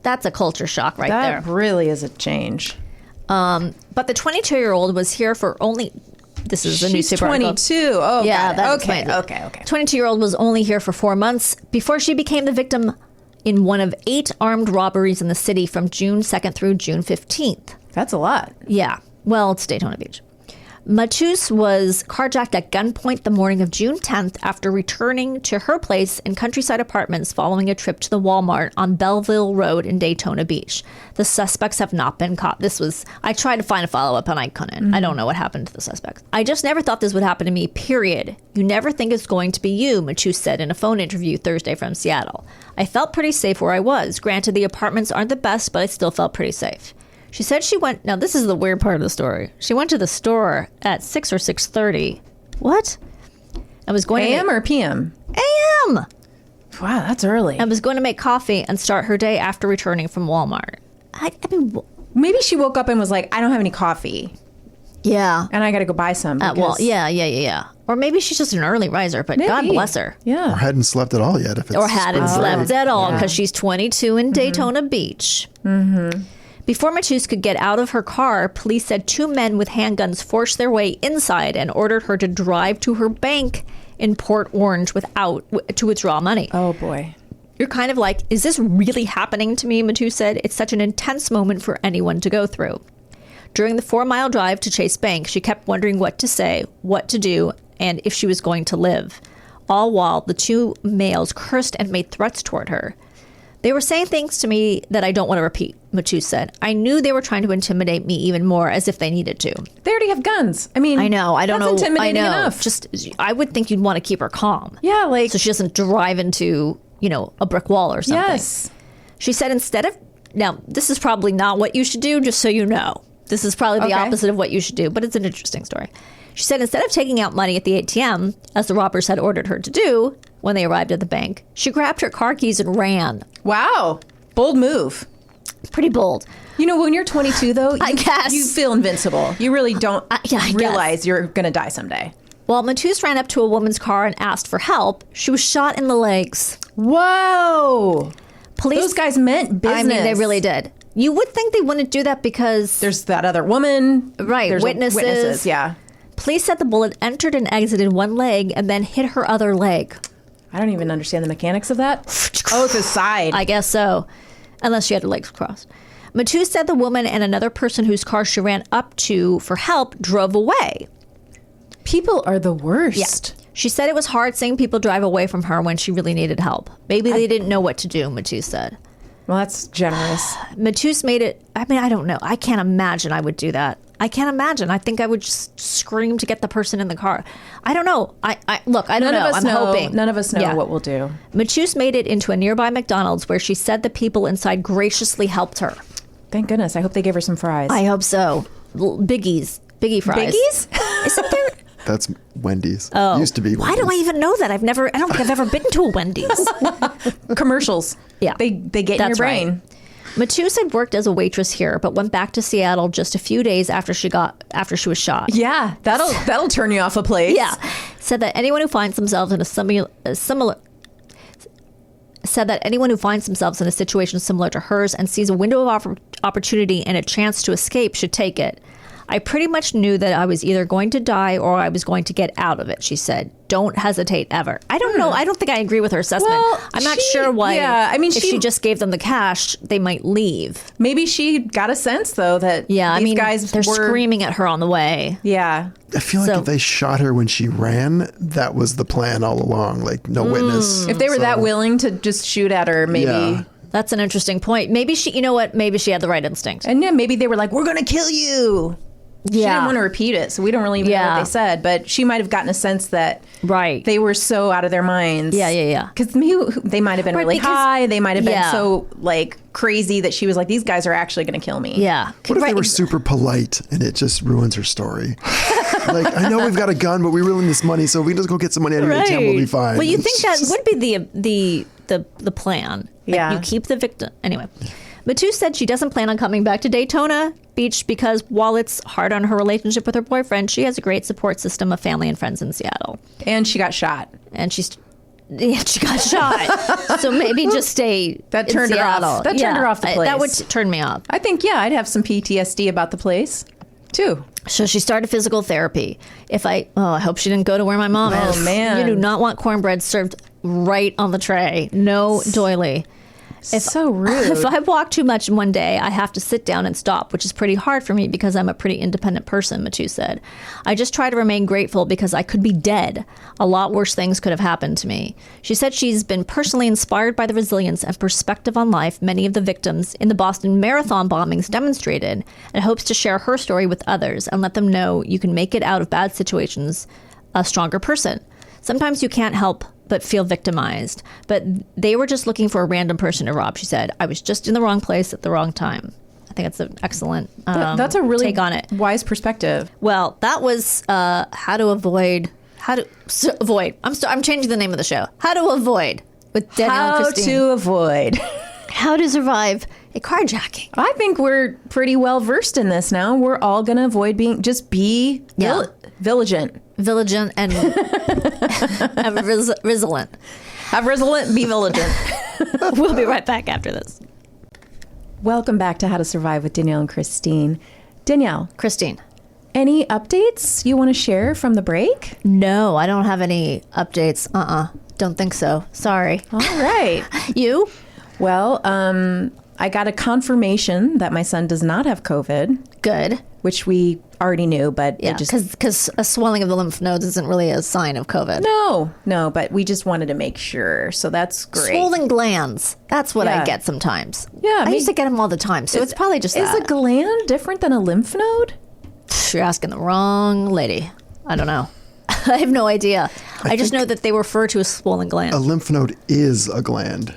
that's a culture shock right there. That really is a change. But the 22-year-old was here for only... This is the newspaper article. 22. Oh, yeah, got it. that explains it. Okay. 22-year-old was only here for 4 months before she became the victim in one of 8 armed robberies in the city from June 2nd through June 15th. That's a lot. Yeah. Well, it's Daytona Beach. Matous was carjacked at gunpoint the morning of June 10th after returning to her place in Countryside Apartments following a trip to the Walmart on Belleville Road in Daytona Beach. The suspects have not been caught. I tried to find a follow-up and I couldn't. Mm-hmm. I don't know what happened to the suspects. I just never thought this would happen to me, period. You never think it's going to be you, Matous said in a phone interview Thursday from Seattle. I felt pretty safe where I was. Granted, the apartments aren't the best, but I still felt pretty safe. She said she went... Now, this is the weird part of the story. She went to the store at 6 or 6:30. What? I was going AM or PM? AM! Wow, that's early. I was going to make coffee and start her day after returning from Walmart. I mean... Maybe she woke up and was like, I don't have any coffee. Yeah. And I got to go buy some. Well, yeah. Or maybe she's just an early riser, but maybe. God bless her. Yeah. Or hadn't slept at all yet. Or hadn't slept at all because she's 22 in Daytona Beach. Mm-hmm. Before Matous could get out of her car, police said 2 men with handguns forced their way inside and ordered her to drive to her bank in Port Orange to withdraw money. Oh, boy. You're kind of like, is this really happening to me? Matous said. It's such an intense moment for anyone to go through. During the 4-mile drive to Chase Bank, she kept wondering what to say, what to do, and if she was going to live. All while the 2 males cursed and made threats toward her. They were saying things to me that I don't want to repeat, Matous said. I knew they were trying to intimidate me even more, as if they needed to. They already have guns. I mean, I know. I don't know. That's intimidating enough. Just, I would think you'd want to keep her calm. Yeah, like... So she doesn't drive into, a brick wall or something. Yes. She said instead of... Now, this is probably not what you should do, just so you know. This is probably the opposite of what you should do, but it's an interesting story. She said instead of taking out money at the ATM, as the robbers had ordered her to do when they arrived at the bank, she grabbed her car keys and ran. Wow. Bold move. Pretty bold. When you're 22, though, I guess. You feel invincible. You really don't I realize you're going to die someday. While Matous ran up to a woman's car and asked for help, she was shot in the legs. Whoa. Police, those guys meant business. I mean, they really did. You would think they wouldn't do that because... There's that other woman. Right, There's witnesses, yeah. Police said the bullet entered and exited one leg and then hit her other leg. I don't even understand the mechanics of that. Oh, it's a side. I guess so. Unless she had her legs crossed. Matous said the woman and another person whose car she ran up to for help drove away. People are the worst. Yeah. She said it was hard seeing people drive away from her when she really needed help. Maybe they didn't know what to do, Matous said. Well, that's generous. Matous made it... I mean, I don't know. I can't imagine I would do that. I can't imagine. I think I would just scream to get the person in the car. I don't know. Look, I don't know. I'm hoping. None of us know what we'll do. Matous made it into a nearby McDonald's where she said the people inside graciously helped her. Thank goodness. I hope they gave her some fries. I hope so. Biggie fries. Biggies? Isn't there... That's Wendy's. Oh. Used to be Wendy's. Why do I even know that? I don't think I've ever been to a Wendy's. Commercials. Yeah. They get in your brain. Right. Matous had worked as a waitress here, but went back to Seattle just a few days after she was shot. Yeah, that'll turn you off a place. Yeah. Said that anyone who finds themselves in a situation similar to hers and sees a window of opportunity and a chance to escape should take it. I pretty much knew that I was either going to die or I was going to get out of it, she said. don't hesitate ever. I don't know. I don't think I agree with her assessment. Well, I'm not sure why. Yeah, I mean, if she just gave them the cash, they might leave. Maybe she got a sense though that these guys they're were screaming at her on the way. Yeah. I feel like if they shot her when she ran, that was the plan all along. Like no witness. If they were that willing to just shoot at her, maybe. Yeah. That's an interesting point. Maybe she, you know what? Maybe she had the right instinct. And yeah, maybe they were like, "We're gonna kill you." She didn't want to repeat it, so we don't really even know what they said. But she might have gotten a sense that they were so out of their minds. Yeah. Because they might have been really high. They might have been so like crazy that she was like, "These guys are actually going to kill me." Yeah. What if they were super polite and it just ruins her story? Like, I know we've got a gun, but we really need this money, so if we just go get some money out of your ATM, we'll be fine. Well, you think that would be the plan? Like, you keep the victim anyway. Matu said she doesn't plan on coming back to Daytona Beach because while it's hard on her relationship with her boyfriend, she has a great support system of family and friends in Seattle. And she got shot. And she got shot. So maybe just stay that turned her off. That turned her off the place. That would turn me off. I think, I'd have some PTSD about the place, too. So she started physical therapy. I hope she didn't go to where my mom is. Oh, man. You do not want cornbread served right on the tray. No doily. So rude. If I walk too much in one day, I have to sit down and stop, which is pretty hard for me because I'm a pretty independent person, Matu said. I just try to remain grateful because I could be dead. A lot worse things could have happened to me. She said she's been personally inspired by the resilience and perspective on life many of the victims in the Boston Marathon bombings demonstrated, and hopes to share her story with others and let them know you can make it out of bad situations a stronger person. Sometimes you can't help but feel victimized. But they were just looking for a random person to rob, she said. I was just in the wrong place at the wrong time. I think that's an excellent that's a really take on it. Wise perspective. Well, that was how to avoid. I'm changing the name of the show. How to avoid with Danielle and Kristine. How to avoid. How to survive a carjacking. I think we're pretty well versed in this now. We're all going to avoid be vigilant. Vigilant and resilient. Have resilient, be vigilant. We'll be right back after this. Welcome back to How to Survive with Danielle and Kristine. Danielle. Kristine. Any updates you want to share from the break? No, I don't have any updates. Don't think so. Sorry. All right. You? Well, I got a confirmation that my son does not have COVID. Good. Which we already knew, but because a swelling of the lymph nodes isn't really a sign of COVID. No, but we just wanted to make sure, so that's great. Swollen glands. That's what I get sometimes. Yeah, I used to get them all the time, so it's probably just Is that. a gland different than a lymph node? You're asking the wrong lady. I don't know. I have no idea. I just know that they refer to as swollen glands. A lymph node is a gland.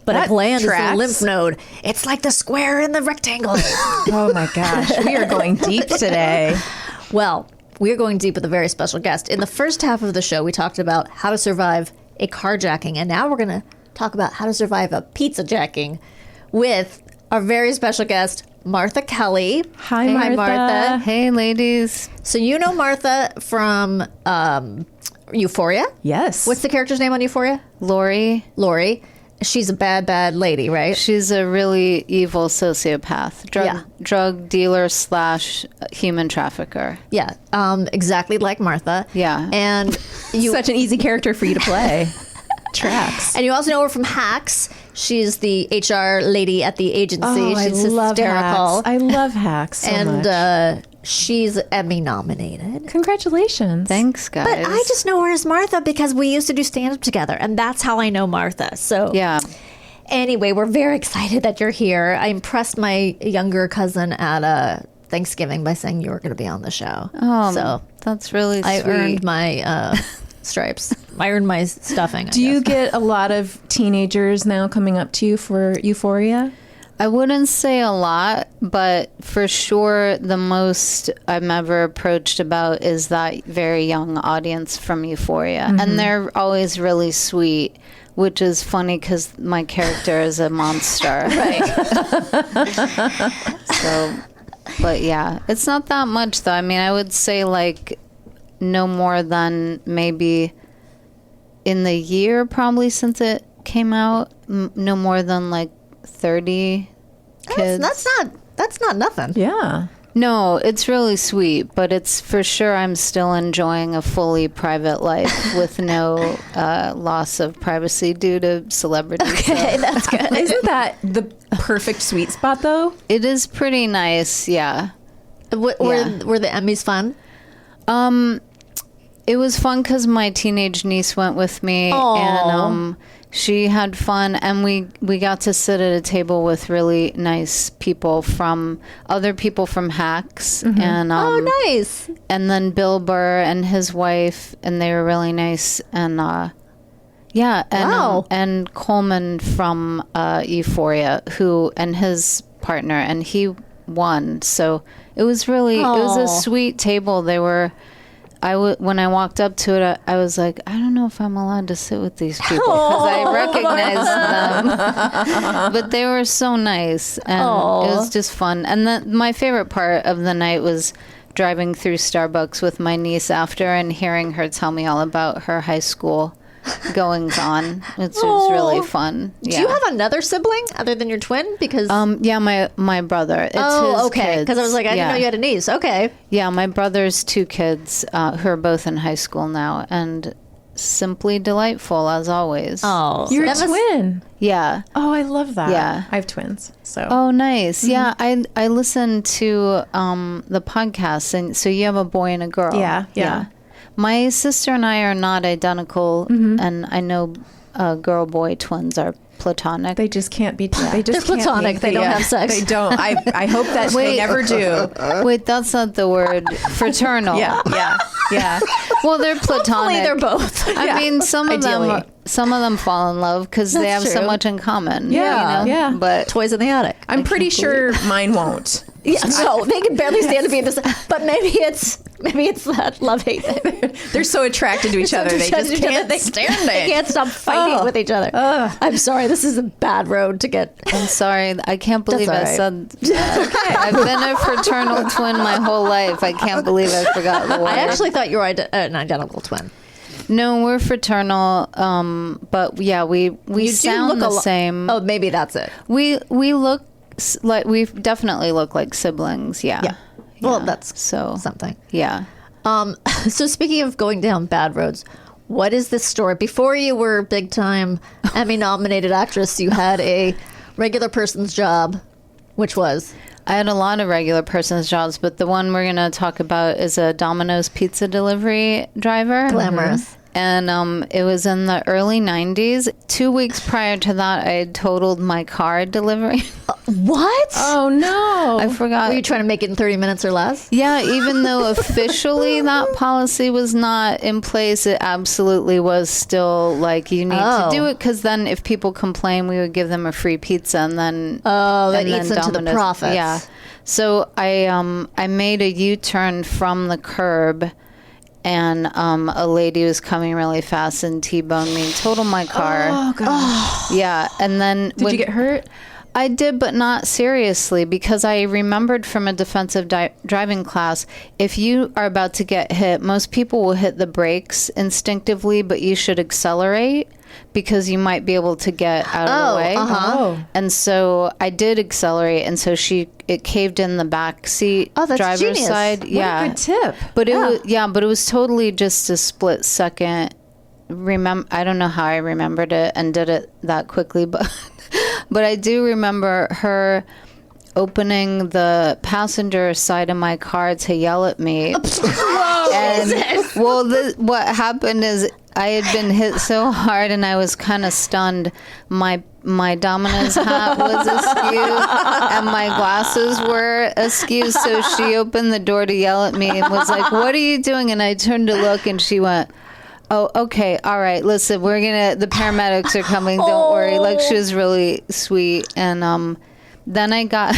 But that a gland tracks. is a lymph node. It's like the square and the rectangle. Oh my gosh, we are going deep today. Well, we're going deep with a very special guest. In the first half of the show, we talked about how to survive a carjacking, and now we're going to talk about how to survive a pizza jacking with our very special guest, Martha Kelly. Hi, Martha. Hey, ladies. So you know Martha from Euphoria? Yes. What's the character's name on Euphoria? Lori. She's a bad, bad lady, right? She's a really evil sociopath, drug dealer / human trafficker. Yeah, exactly like Martha. Yeah. And such an easy character for you to play. Tracks. And you also know her from Hacks. She's the HR lady at the agency. Oh, She's I love hysterical. Hacks. I love Hacks so much. She's Emmy nominated. Congratulations. Thanks, guys. But I just know her as Martha because we used to do stand-up together, and that's how I know Martha. So yeah. Anyway, we're very excited that you're here. I impressed my younger cousin at Thanksgiving by saying you were going to be on the show. Oh, so that's really sweet. I earned my stripes. I earned my stuffing. Do you get a lot of teenagers now coming up to you for Euphoria? I wouldn't say a lot, but for sure the most I'm ever approached about is that very young audience from Euphoria. Mm-hmm. And they're always really sweet, which is funny because my character is a monster. Right. So, but yeah, it's not that much though. I mean, I would say like no more than maybe in the year probably since it came out, no more than like 30 kids. That's not nothing. Yeah. No, it's really sweet, but it's for sure I'm still enjoying a fully private life with no loss of privacy due to celebrity. Okay, that's good. Isn't that the perfect sweet spot, though? It is pretty nice, yeah. Were the Emmys fun? It was fun because my teenage niece went with me, and she had fun, and we got to sit at a table with really nice people other people from Hacks, and nice. and then Bill Burr and his wife, and they were really nice, and and Coleman from Euphoria, and his partner, and he won. So it was really it was a sweet table. They were. When I walked up to it, I was like, I don't know if I'm allowed to sit with these people because I recognized them. But they were so nice, and it was just fun. And my favorite part of the night was driving through Starbucks with my niece after and hearing her tell me all about her high school goings on, which was really fun. Yeah. Do you have another sibling other than your twin? Because my brother. It's his okay. Because I was like, I didn't know you had a niece. Okay. Yeah, my brother's 2 kids who are both in high school now, and simply delightful as always. Oh, you're a twin. Yeah. Oh, I love that. Yeah, I have twins. So. Oh, nice. Yeah, I listened to the podcast, and so you have a boy and a girl. Yeah. My sister and I are not identical, and I know girl-boy twins are platonic. They just can't be. They're platonic. They don't have sex. They don't. I hope that they never do. Wait, that's not the word. Fraternal. Yeah. Well, they're platonic. Hopefully they're both. I mean, some of them fall in love because they have so much in common. Yeah, you know? But toys in the attic. I'm pretty sure mine won't. Yeah, no, they can barely stand to be in this. But maybe it's that love-hate thing. They're so attracted to each other. They just can't stand it. They can't stop fighting with each other. I'm sorry. This is a bad road to get. I'm sorry. I can't believe I said that. Okay. I've been a fraternal twin my whole life. I can't believe I forgot the word. I actually thought you were an identical twin. No, we're fraternal. But yeah, we sound the same. Oh, maybe that's it. We look like we definitely look like siblings. Yeah. Well, that's something. Yeah. So speaking of going down bad roads, what is this story? Before you were big time Emmy-nominated actress, you had a regular person's job, which was? I had a lot of regular person's jobs, but the one we're going to talk about is a Domino's pizza delivery driver. Glamorous. And it was in the early 90s. 2 weeks prior to that, I had totaled my car delivering. What? Oh, no. I forgot. Were you trying to make it in 30 minutes or less? Yeah, even though officially that policy was not in place, it absolutely was still like you need to do it because then if people complain, we would give them a free pizza and then that eats into the profits. Yeah. So I made a U-turn from the curb. And a lady was coming really fast and T-boned me, totaled my car. Oh, gosh. Yeah. And then... Did you get hurt? I did, but not seriously, because I remembered from a defensive driving class, if you are about to get hit, most people will hit the brakes instinctively, but you should accelerate because you might be able to get out of the way. And so I did accelerate, and so it caved in the back seat, driver's genius. side. What a good tip. But it was totally just a split second. I don't know how I remembered it and did it that quickly, but I do remember her opening the passenger side of my car to yell at me. What happened is I had been hit so hard and I was kind of stunned. My Domino's hat was askew and my glasses were askew. So she opened the door to yell at me and was like, "What are you doing?" And I turned to look and she went, "Oh, okay. All right. Listen, the paramedics are coming. Don't worry." Like, she was really sweet. And then I got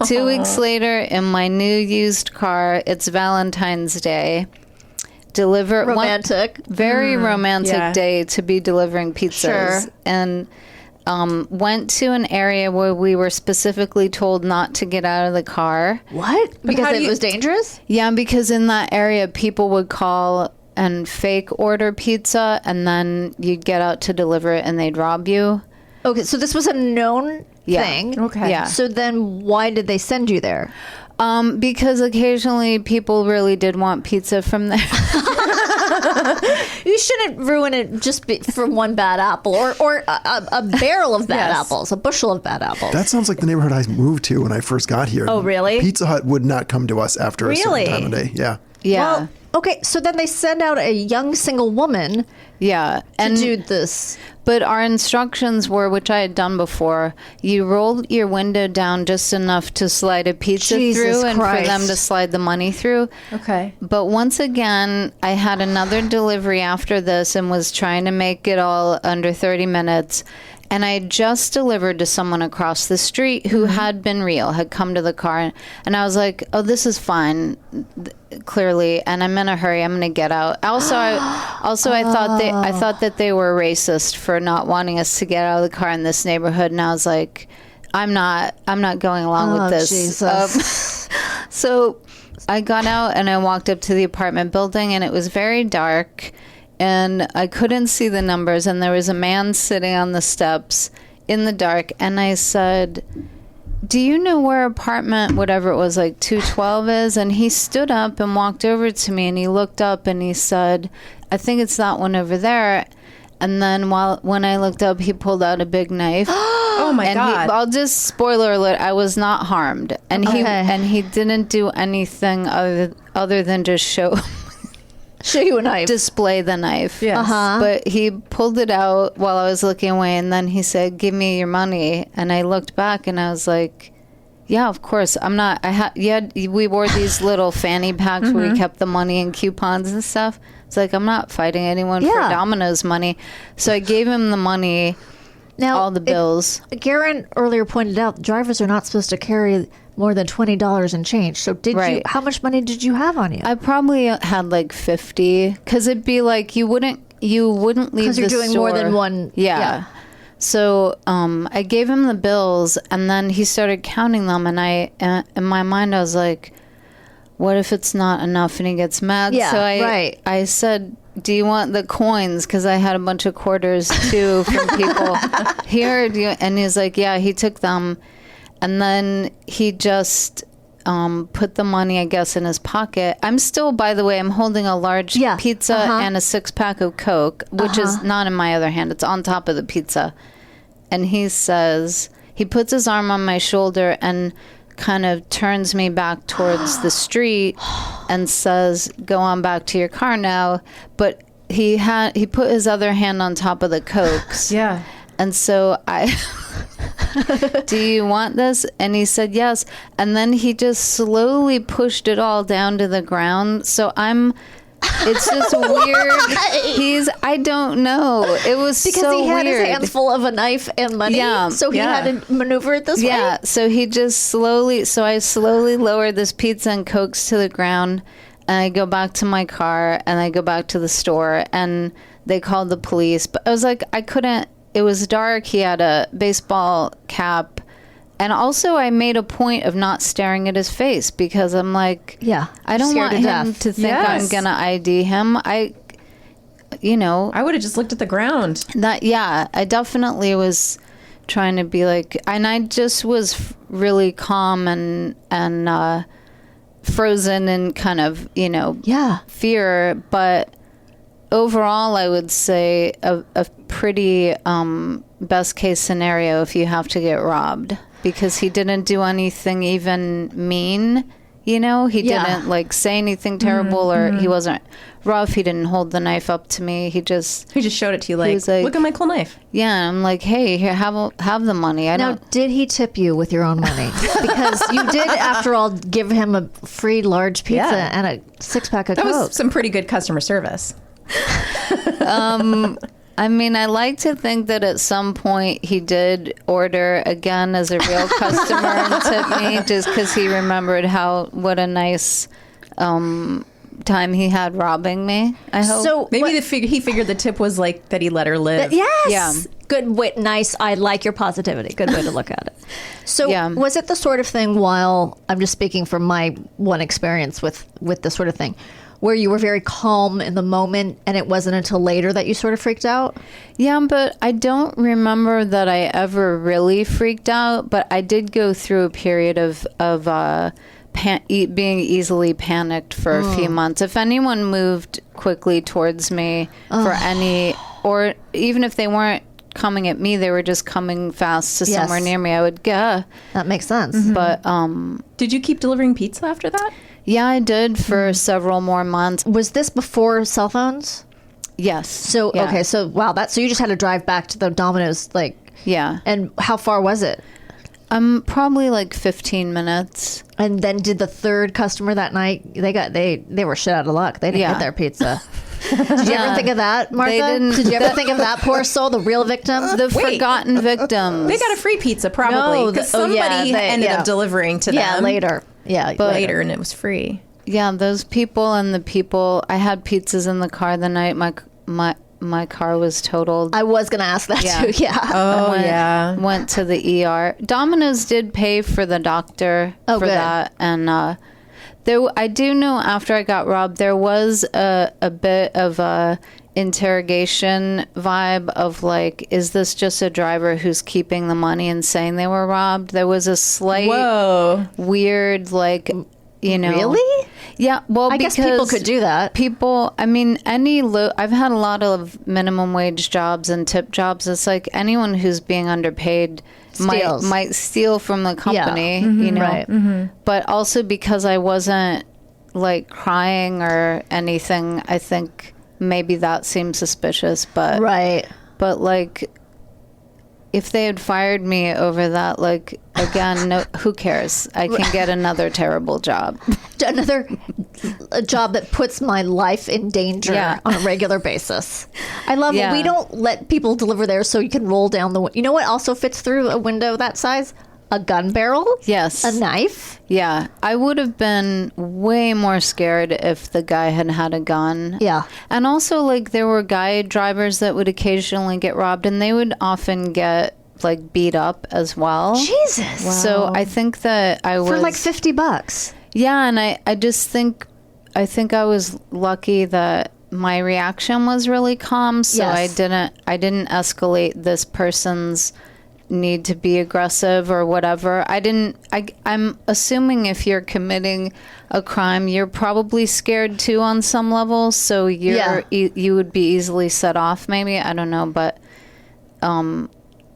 2 weeks later in my new used car. It's Valentine's Day. Very romantic day to be delivering pizzas. Sure. And went to an area where we were specifically told not to get out of the car. What? Because it was dangerous? Yeah, because in that area, people would call and fake order pizza, and then you'd get out to deliver it and they'd rob you. Okay, so this was a known thing. Okay. Yeah. So then why did they send you there? Because occasionally people really did want pizza from there. You shouldn't ruin it just for one bad apple or a barrel of bad apples, a bushel of bad apples. That sounds like the neighborhood I moved to when I first got here. Oh, really? Pizza Hut would not come to us after a certain time of day. Yeah. Yeah. Well, okay, so then they send out a young single woman Yeah. to do this. But our instructions were, which I had done before, you roll your window down just enough to slide a pizza Jesus through and Christ. for them to slide the money through. Okay. But once again, I had another delivery after this and was trying to make it all under 30 minutes. And I had just delivered to someone across the street who had been real, had come to the car. And I was like, oh, this is fine, clearly. And I'm in a hurry. I'm going to get out. I thought that they were racist for not wanting us to get out of the car in this neighborhood. And I was like, I'm not going along with this. Jesus. So I got out and I walked up to the apartment building, and it was very dark. And I couldn't see the numbers, and there was a man sitting on the steps in the dark. And I said, do you know where apartment, whatever it was, like 212 is? And he stood up and walked over to me, and he looked up and he said, I think it's that one over there. And then when I looked up, he pulled out a big knife. Oh my God. I'll just, spoiler alert, I was not harmed. And he didn't do anything other than just show you a knife. display the knife. Yes. Uh-huh. But he pulled it out while I was looking away, and then he said, give me your money. And I looked back and I was like, yeah, of course. I'm not, we wore these little fanny packs where we kept the money and coupons and stuff. It's like, I'm not fighting anyone for Domino's money. So I gave him the money, Now, all the bills. Garen earlier pointed out drivers are not supposed to carry more than $20 in change. So Right. how much money did you have on you? I probably had like 50, because it'd be like you wouldn't leave the Because you're doing store. more than one. Yeah. So I gave him the bills, and then he started counting them, and in my mind I was like, what if it's not enough? And he gets mad. Yeah, so right. I said, do you want the coins? Because I had a bunch of quarters too from people here. And he's like, yeah, he took them. And then he just put the money, I guess, in his pocket. I'm still, by the way, I'm holding a large pizza and a 6-pack of Coke, which is not in my other hand. It's on top of the pizza. And he says, he puts his arm on my shoulder and kind of turns me back towards the street and says, go on back to your car now. But he put his other hand on top of the Cokes. Yeah. And so do you want this? And he said yes. And then he just slowly pushed it all down to the ground. So it's just weird. I don't know. It was because so he had weird. his hands full of a knife and money. Yeah. So he had to maneuver it this way. Yeah. So I slowly lowered this pizza and Cokes to the ground, and I go back to my car, and I go back to the store, and they called the police. But I was like, I couldn't. It was dark. He had a baseball cap. And also, I made a point of not staring at his face, because I'm like, I don't want him to think I'm going to ID him. I would have just looked at the ground. I definitely was trying to be like, and I just was really calm and frozen and kind of, fear. But overall, I would say a pretty best case scenario if you have to get robbed, because he didn't do anything even mean. He didn't like say anything terrible, or he wasn't rough. He didn't hold the knife up to me. He just showed it to you like, look at my cool knife. Yeah, I'm like, hey, here, have the money. Now, did he tip you with your own money? Because you did, after all, give him a free large pizza and a 6-pack of Coke. That was some pretty good customer service. I mean, I like to think that at some point he did order again as a real customer and tip me, just because he remembered what a nice time he had robbing me. I hope. So maybe he figured the tip was like that he let her live. Yes. Yeah. Good way. Nice. I like your positivity. Good way to look at it. So was it the sort of thing, while I'm just speaking from my one experience with this sort of thing, where you were very calm in the moment, and it wasn't until later that you sort of freaked out? Yeah, but I don't remember that I ever really freaked out, but I did go through a period of being easily panicked for a few months. If anyone moved quickly towards me for any, or even if they weren't coming at me, they were just coming fast to somewhere near me, I would go. That makes sense. But Did you keep delivering pizza after that? yeah, I did for several more months. Was this before cell phones? Yes. So Yeah. okay, so wow, so you just had to drive back to the Domino's, like, Yeah. and how far was it? Probably like 15 minutes. And then did the third customer that night? They were shit out of luck. They didn't Yeah. get their pizza. Did you ever think of that, Martha? didn't- Did you ever think of that poor soul, the real victim? The forgotten victims. They got a free pizza probably No, because oh, yeah, somebody they- ended yeah. up delivering to Yeah, them. later. Yeah, But- Later, and it was free. Yeah, those people and the people. I had pizzas in the car the night my car was totaled. I was gonna ask that Yeah. too. Yeah. Oh yeah. Went to the ER. Domino's did pay for the doctor Oh, for good. that, and I do know after I got robbed, there was a bit of a interrogation vibe of like, is this just a driver who's keeping the money and saying they were robbed? There was a slight Whoa. weird, like, you know, Really? yeah. Well, I guess people could do that. People, I mean, I've had a lot of minimum wage jobs and tip jobs. It's like anyone who's being underpaid Steals. might steal from the company, you know. Right. But also because I wasn't like crying or anything, I think maybe that seemed suspicious. But Right. but like, if they had fired me over that, like, again, no, who cares? I can get another terrible job. A job that puts my life in danger Yeah. on a regular basis. I love Yeah. it. We don't let people deliver there so you can roll down the. You know what also fits through a window that size? A gun barrel. Yes. A knife. Yeah, I would have been way more scared if the guy had had a gun. Yeah. And also, like, there were guy drivers that would occasionally get robbed, and they would often get, like, beat up as well. Jesus. So I think that I was... For like $50. Yeah, and I just think... I think I was lucky that my reaction was really calm, so Yes. I didn't escalate this person's need to be aggressive or whatever. I'm assuming if you're committing a crime, you're probably scared too on some level, so you would be easily set off maybe. I don't know, but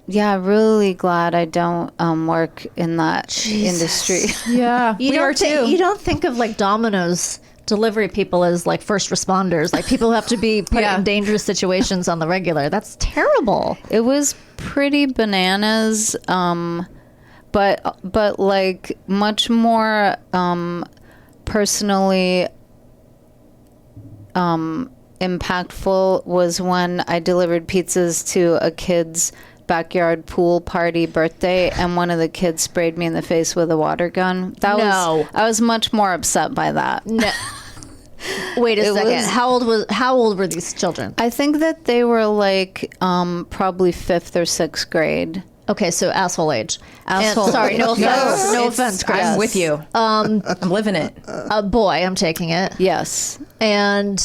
yeah, really glad I don't work in that industry. Yeah. You we are too. You don't think of like Domino's delivery people as like first responders, like people who have to be put Yeah. in dangerous situations on the regular. That's terrible. It was pretty bananas, but like much more personally impactful was when I delivered pizzas to a kid's backyard pool party birthday, and one of the kids sprayed me in the face with a water gun. I was much more upset by that. No. Wait a It second. was- How old were these children? I think that they were like probably 5th or 6th grade. Okay, so asshole age. Asshole And, sorry, no age. offense. No It's- offense, Chris. I'm with you. I'm living it. A boy, I'm taking it. Yes. And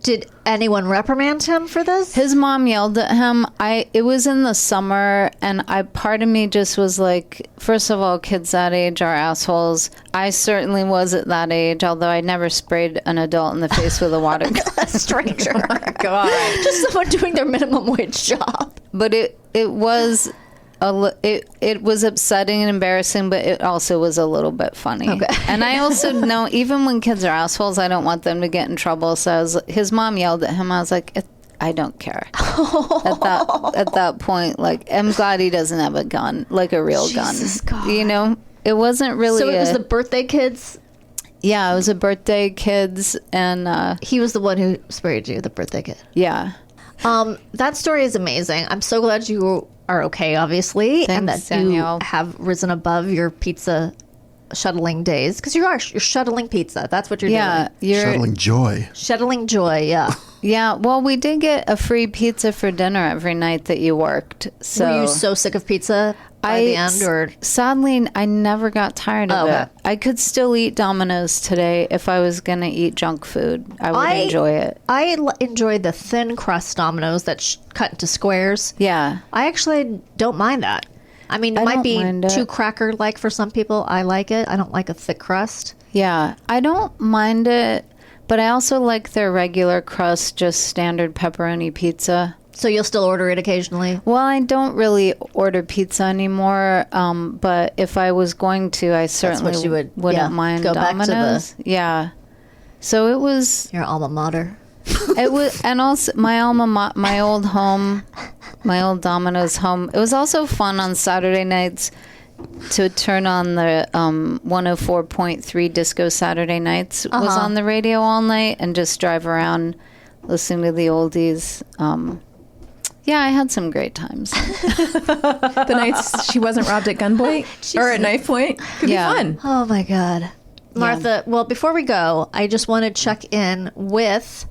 did anyone reprimand him for this? His mom yelled at him. It was in the summer, and part of me just was like, first of all, kids that age are assholes. I certainly was at that age, although I never sprayed an adult in the face with a water gun. A stranger. God. Just someone doing their minimum wage job. But it was it was upsetting and embarrassing, but it also was a little bit funny. Okay. And I also know, even when kids are assholes, I don't want them to get in trouble. So his mom yelled at him. I was like, I don't care. At that point, like, I'm glad he doesn't have a gun, like a real Jesus gun. God. You know, it wasn't really. So it was the birthday kids. Yeah, it was a birthday kids, and He was the one who sprayed you, the birthday kid. yeah. That story is amazing. I'm so glad you are okay, obviously, and Thanks, that Danielle. you have risen above your pizza shuttling days, because you're shuttling pizza. That's what you're Yeah, doing. Shuttling joy. Shuttling joy. Yeah. Yeah, well, we did get a free pizza for dinner every night that you worked. So Were you so sick of pizza by the end, or sadly, I never got tired of okay. it. I could still eat Domino's today if I was going to eat junk food. I would enjoy it. I enjoy the thin crust Domino's that cut into squares. Yeah. I actually don't mind that. I mean, it might be too cracker-like for some people. I like it. I don't like a thick crust. Yeah, I don't mind it, but I also like their regular crust, just standard pepperoni pizza. So you'll still order it occasionally? Well, I don't really order pizza anymore, but if I was going to, I certainly wouldn't mind go Domino's. Back to yeah. So it was your alma mater. It was, and also my old home, my old Domino's home. It was also fun on Saturday nights to turn on the 104.3 Disco Saturday Nights was on the radio all night and just drive around listening to the oldies. Yeah, I had some great times. The nights she wasn't robbed at gunpoint or at knife point could be fun. Oh my God. Martha, well, before we go, I just want to check in with,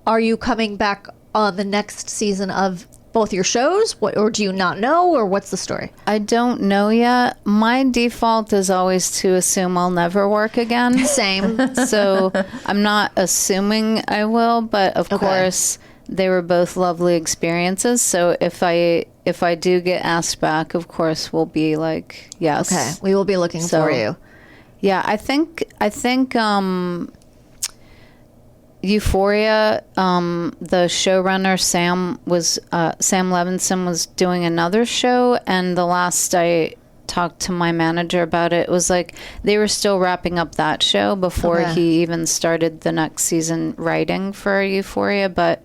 are you coming back on the next season of both your shows? Or do you not know? Or what's the story? I don't know yet. My default is always to assume I'll never work again. Same. So I'm not assuming I will, but of course they were both lovely experiences. So if I do get asked back, of course we'll be like, yes. Okay. We will be looking for you. Yeah, I think Euphoria, the showrunner Sam Levinson was doing another show, and the last I talked to my manager about it, it was like they were still wrapping up that show before he even started the next season writing for Euphoria. But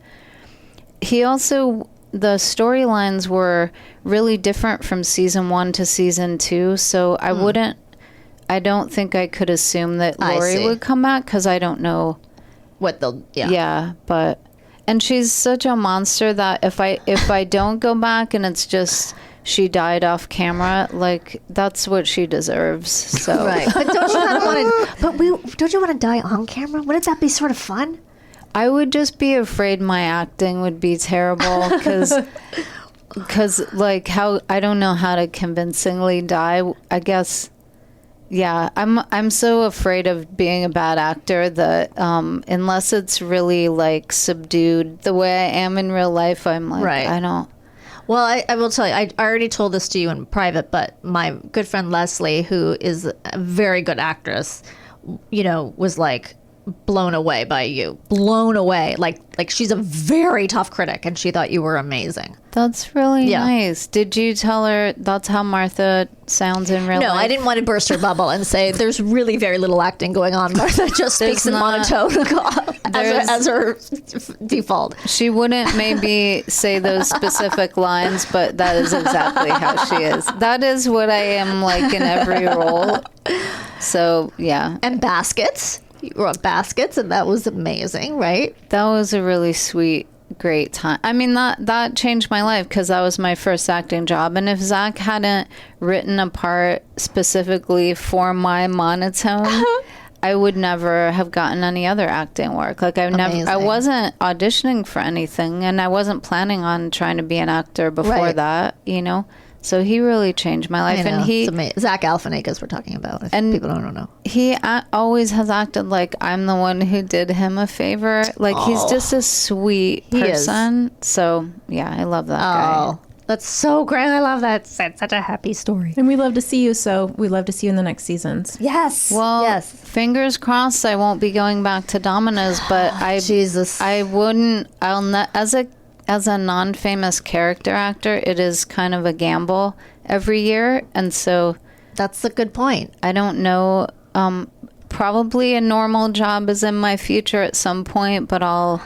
he also, the storylines were really different from season 1 to season 2, so I don't think I could assume that Lori would come back, because I don't know what they'll and she's such a monster that if I don't go back and it's just she died off camera, like that's what she deserves. So right. But don't you want to die on camera? Wouldn't that be sort of fun? I would just be afraid my acting would be terrible, because like how I don't know how to convincingly die, I guess. Yeah, I'm so afraid of being a bad actor that unless it's really like subdued the way I am in real life, I'm like, I don't. Well, I will tell you, I already told this to you in private, but my good friend Leslie, who is a very good actress, was like blown away by you. Blown away. Like she's a very tough critic, and she thought you were amazing. That's really nice. Did you tell her that's how Martha sounds in real life? No, I didn't want to burst her bubble and say there's really very little acting going on. Martha just speaks in monotone as her default. She wouldn't maybe say those specific lines, but that is exactly how she is. That is what I am like in every role. So, yeah. And Baskets. You wrote Baskets, and that was amazing, right? That was a really sweet, great time. I mean, that changed my life, because that was my first acting job. And if Zach hadn't written a part specifically for my monotone, I would never have gotten any other acting work. Like I wasn't auditioning for anything, and I wasn't planning on trying to be an actor before that, So he really changed my life. And Zach Galifianakis we're talking about, if people don't know. He always has acted like I'm the one who did him a favor. Like he's just a sweet person. So yeah, I love that guy. That's so great. I love that. It's such a happy story. And we love to see you, so we love to see you in the next seasons. Yes. Well, fingers crossed I won't be going back to Domino's, but I wouldn't. As a non-famous character actor, it is kind of a gamble every year. And so that's a good point. I don't know. Probably a normal job is in my future at some point, but I'll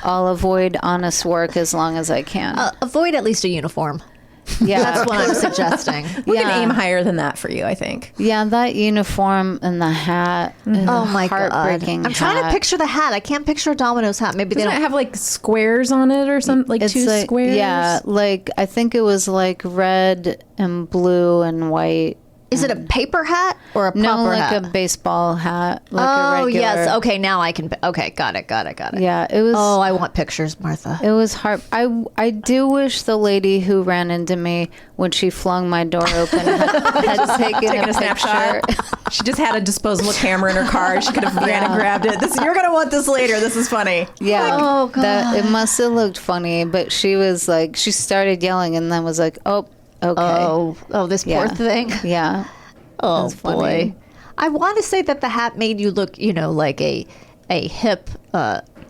avoid honest work as long as I can. Avoid at least a uniform. Yeah, that's what I'm suggesting. We can aim higher than that for you, I think. Yeah, that uniform and the hat. And oh my heartbreaking God! I'm trying to picture the hat. I can't picture a Domino's hat. Maybe they don't have like squares on it or something, like two squares. Yeah, like I think it was like red and blue and white. Is it a paper hat or a proper hat? A baseball hat. Like a regular... yes. Okay, now I can. Okay, got it. Yeah, it was. Oh, I want pictures, Martha. It was hard. I do wish the lady who ran into me when she flung my door open had taken a snapshot. She just had a disposable camera in her car. She could have ran and grabbed it. You're gonna want this later. This is funny. Yeah. Oh God. It must have looked funny, but she was like, she started yelling and then was like, oh. okay. Oh, this poor Yeah. thing. Yeah. Oh That's funny. boy. I want to say that the hat made you look, like a hip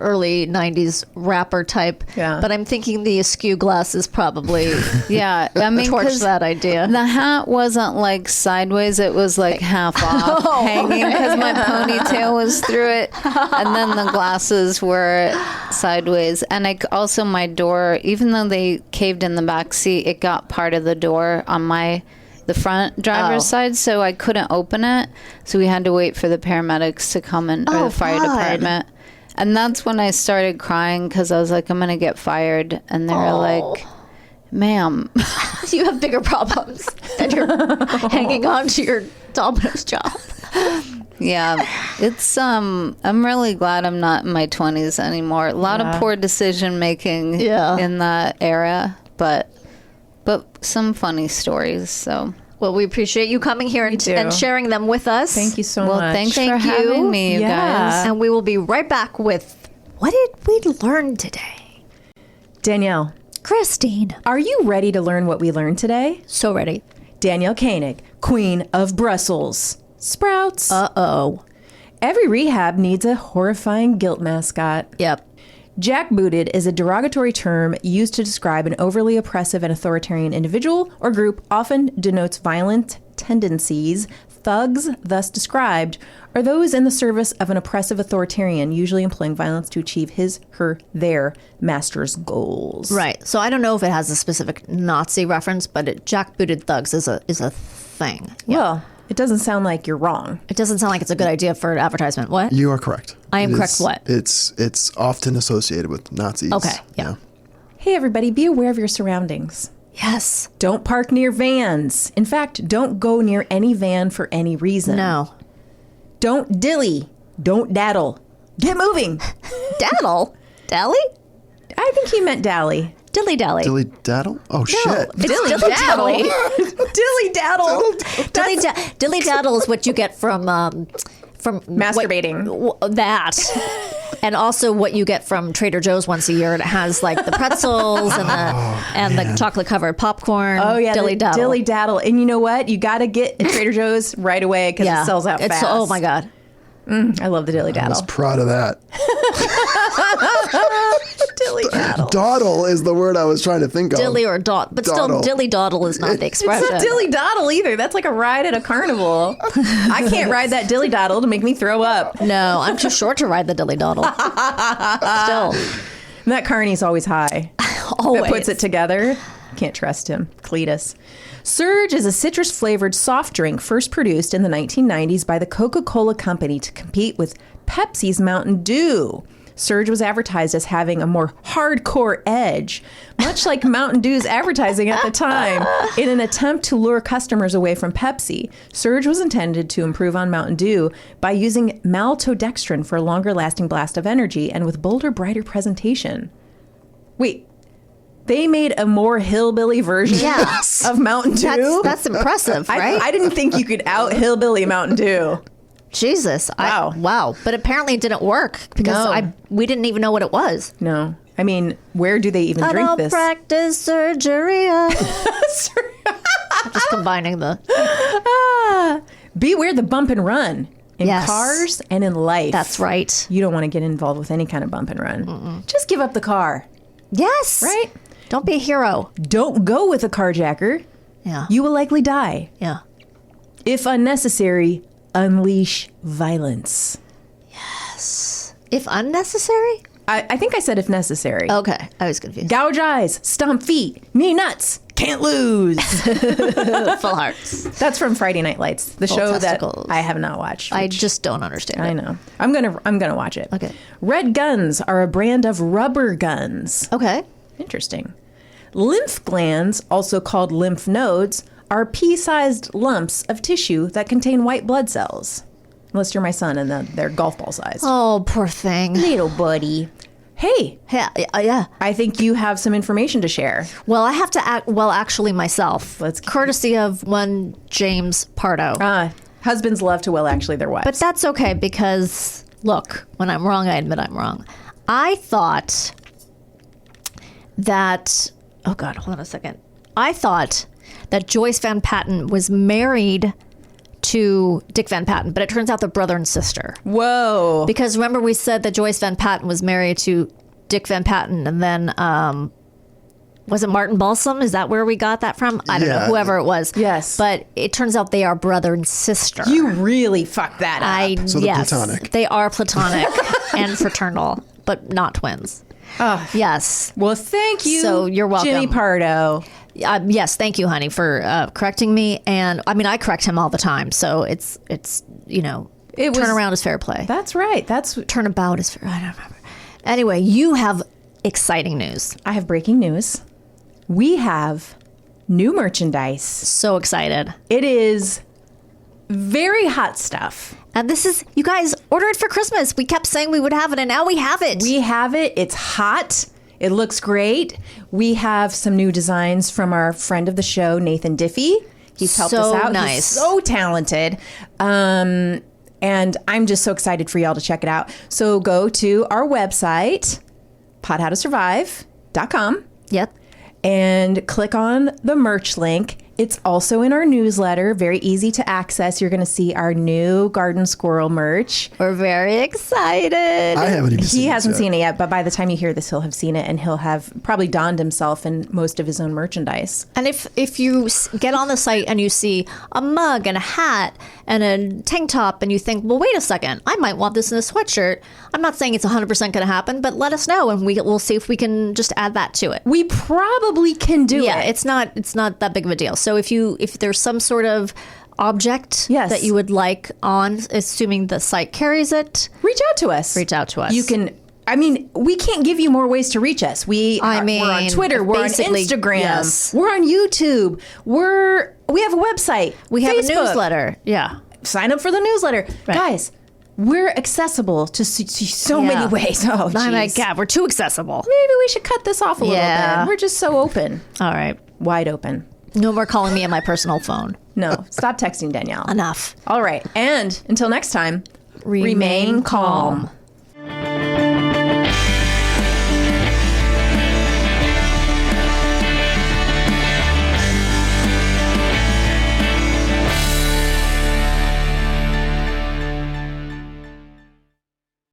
early 90s rapper type. Yeah. But I'm thinking the askew glasses probably Yeah. I mean, torched 'cause that idea. the hat wasn't like sideways, it was like half off hanging because my ponytail was through it. And then the glasses were sideways. And also my door, even though they caved in the back seat, it got part of the door on the front driver's side, so I couldn't open it. So we had to wait for the paramedics to come in, or the fire department. And that's when I started crying because I was like, I'm going to get fired. And they were like, ma'am. You have bigger problems than you're hanging on to your Domino's job. Yeah, it's I'm really glad I'm not in my 20s anymore. A lot of poor decision making in that era, but some funny stories. So, well, we appreciate you coming here and sharing them with us. Thank you so well, much. thanks for Thank you. having me, you guys. And we will be right back with what did we learn today? Danielle, Kristine. are you ready to learn what we learned today? So ready. Danielle Koenig, Queen of Brussels Sprouts. Uh-oh. Every rehab needs a horrifying guilt mascot. Yep. Jackbooted is a derogatory term used to describe an overly oppressive and authoritarian individual or group, often denotes violent tendencies. Thugs, thus described, are those in the service of an oppressive authoritarian, usually employing violence to achieve his, her, their master's goals. Right. So I don't know if it has a specific Nazi reference, but jackbooted thugs is a thing. Well, it doesn't sound like you're wrong. It doesn't sound like it's a good idea for an advertisement. What? You are correct. I am It correct is- what? It's often associated with Nazis. Okay, yeah. Hey, everybody, be aware of your surroundings. Yes. Don't park near vans. In fact, don't go near any van for any reason. No. Don't dilly. Don't daddle. Get moving. Daddle? Dally? I think he meant dally. Dilly dally. Dilly daddle? Oh, shit. It's Dilly dilly daddle. dally. Dilly daddle. Dilly daddle is what you get from Masturbating. That. And also what you get from Trader Joe's once a year. It has like the pretzels and the chocolate covered popcorn. Oh, yeah. Dilly daddle. Dilly daddle. And you know what? You got to get at Trader Joe's right away because it sells out fast. Oh, my God. I love the dilly I was daddle. proud of that. Dilly daddle. Dawdle is the word I was trying to think of. Dilly or dot. But still, Dawdle. dilly dawdle is not the It's expression. not dilly doddle either. That's like a ride at a carnival. I can't ride that dilly doddle to make me throw up. No, I'm too short to ride the dilly dawdle. Still. And that carny's always high. Always. That puts it together. Can't trust him. Cletus. Surge is a citrus-flavored soft drink first produced in the 1990s by the Coca-Cola Company to compete with Pepsi's Mountain Dew. Surge was advertised as having a more hardcore edge, much like Mountain Dew's advertising at the time. In an attempt to lure customers away from Pepsi, Surge was intended to improve on Mountain Dew by using maltodextrin for a longer-lasting blast of energy and with bolder, brighter presentation. Wait. They made a more hillbilly version of Mountain Dew? That's impressive, right? I didn't think you could out hillbilly Mountain Dew. Jesus. Wow. Wow. But apparently it didn't work because No. we didn't even know what it was. No. I mean, where do they even I drink don't this? practice surgery. I'm just combining the... Beware the bump and run in Yes. cars and in life. That's right. You don't want to get involved with any kind of bump and run. Just give up the car, Yes. right? Don't be a hero. Don't go with a carjacker. Yeah. You will likely die. Yeah. If unnecessary, unleash violence. If unnecessary? I think I said if necessary. Okay. I was confused. Gouge eyes, stomp feet, knee nuts, can't lose. Full hearts. That's from Friday Night Lights, the show testicles. that I have not watched. I which just don't understand I it. know. I'm gonna watch it. Okay. Red guns are a brand of rubber guns. Okay. Interesting. Lymph glands, also called lymph nodes, are pea-sized lumps of tissue that contain white blood cells. Unless you're my son and they're golf ball sized. Oh, poor thing. Little buddy. Hey, Yeah. I think you have some information to share. Well, I have to act, actually myself. Let's- Courtesy of one James Pardo. Husbands love to actually their wives. But that's okay because, look, when I'm wrong, I admit I'm wrong. I thought that, oh God, hold on a second. I thought that Joyce Van Patten was married to Dick Van Patten, but it turns out they're brother and sister. Whoa. Because remember we said that Joyce Van Patten was married to Dick Van Patten, and then was it Martin Balsam? Is that where we got that from? I don't know, whoever it was. Yes. But it turns out they are brother and sister. You really fucked that up. So they're platonic. They are platonic and fraternal, but not twins. Oh. Yes. Well, thank you. So you're welcome. Jimmy Pardo. Yes, thank you, honey, for correcting me. And I mean, I correct him all the time. So it's turnaround is fair play. That's right. Turnabout is fair. I don't remember. Anyway, you have exciting news. I have breaking news. We have new merchandise. So excited. It is very hot stuff. And this is, you guys, order it for Christmas. We kept saying we would have it, and now we have it. We have it. It's hot. It looks great. We have some new designs from our friend of the show, Nathan Diffie. He's helped us out. Nice. He's so talented. And I'm just so excited for y'all to check it out. So go to our website, podhowtosurvive.com. Yep. And click on the merch link. It's also in our newsletter, very easy to access. You're going to see our new Garden Squirrel merch. We're very excited. I haven't even seen it. He hasn't yet. seen it yet, but by the time you hear this, he'll have seen it, and he'll have probably donned himself in most of his own merchandise. And if you get on the site and you see a mug and a hat and a tank top and you think, well, wait a second, I might want this in a sweatshirt. I'm not saying it's 100% going to happen, but let us know and we'll see if we can just add that to it. We probably can do it. Yeah, it's not that big of a deal. So if there's some sort of object that you would like on, assuming the site carries it, reach out to us. You can. I mean, we can't give you more ways to reach us. We're on Twitter. We're on Instagram. Yes. We're on YouTube. We have a website. We have Facebook. a newsletter. Yeah. Sign up for the newsletter. Right. Guys, we're accessible to so many ways. Oh, my geez. God, we're too accessible. Maybe we should cut this off a little Yeah. bit. We're just so open. All right. Wide open. No more calling me on my personal phone. No, stop texting Danielle. Enough. All right. And until next time, Remain calm.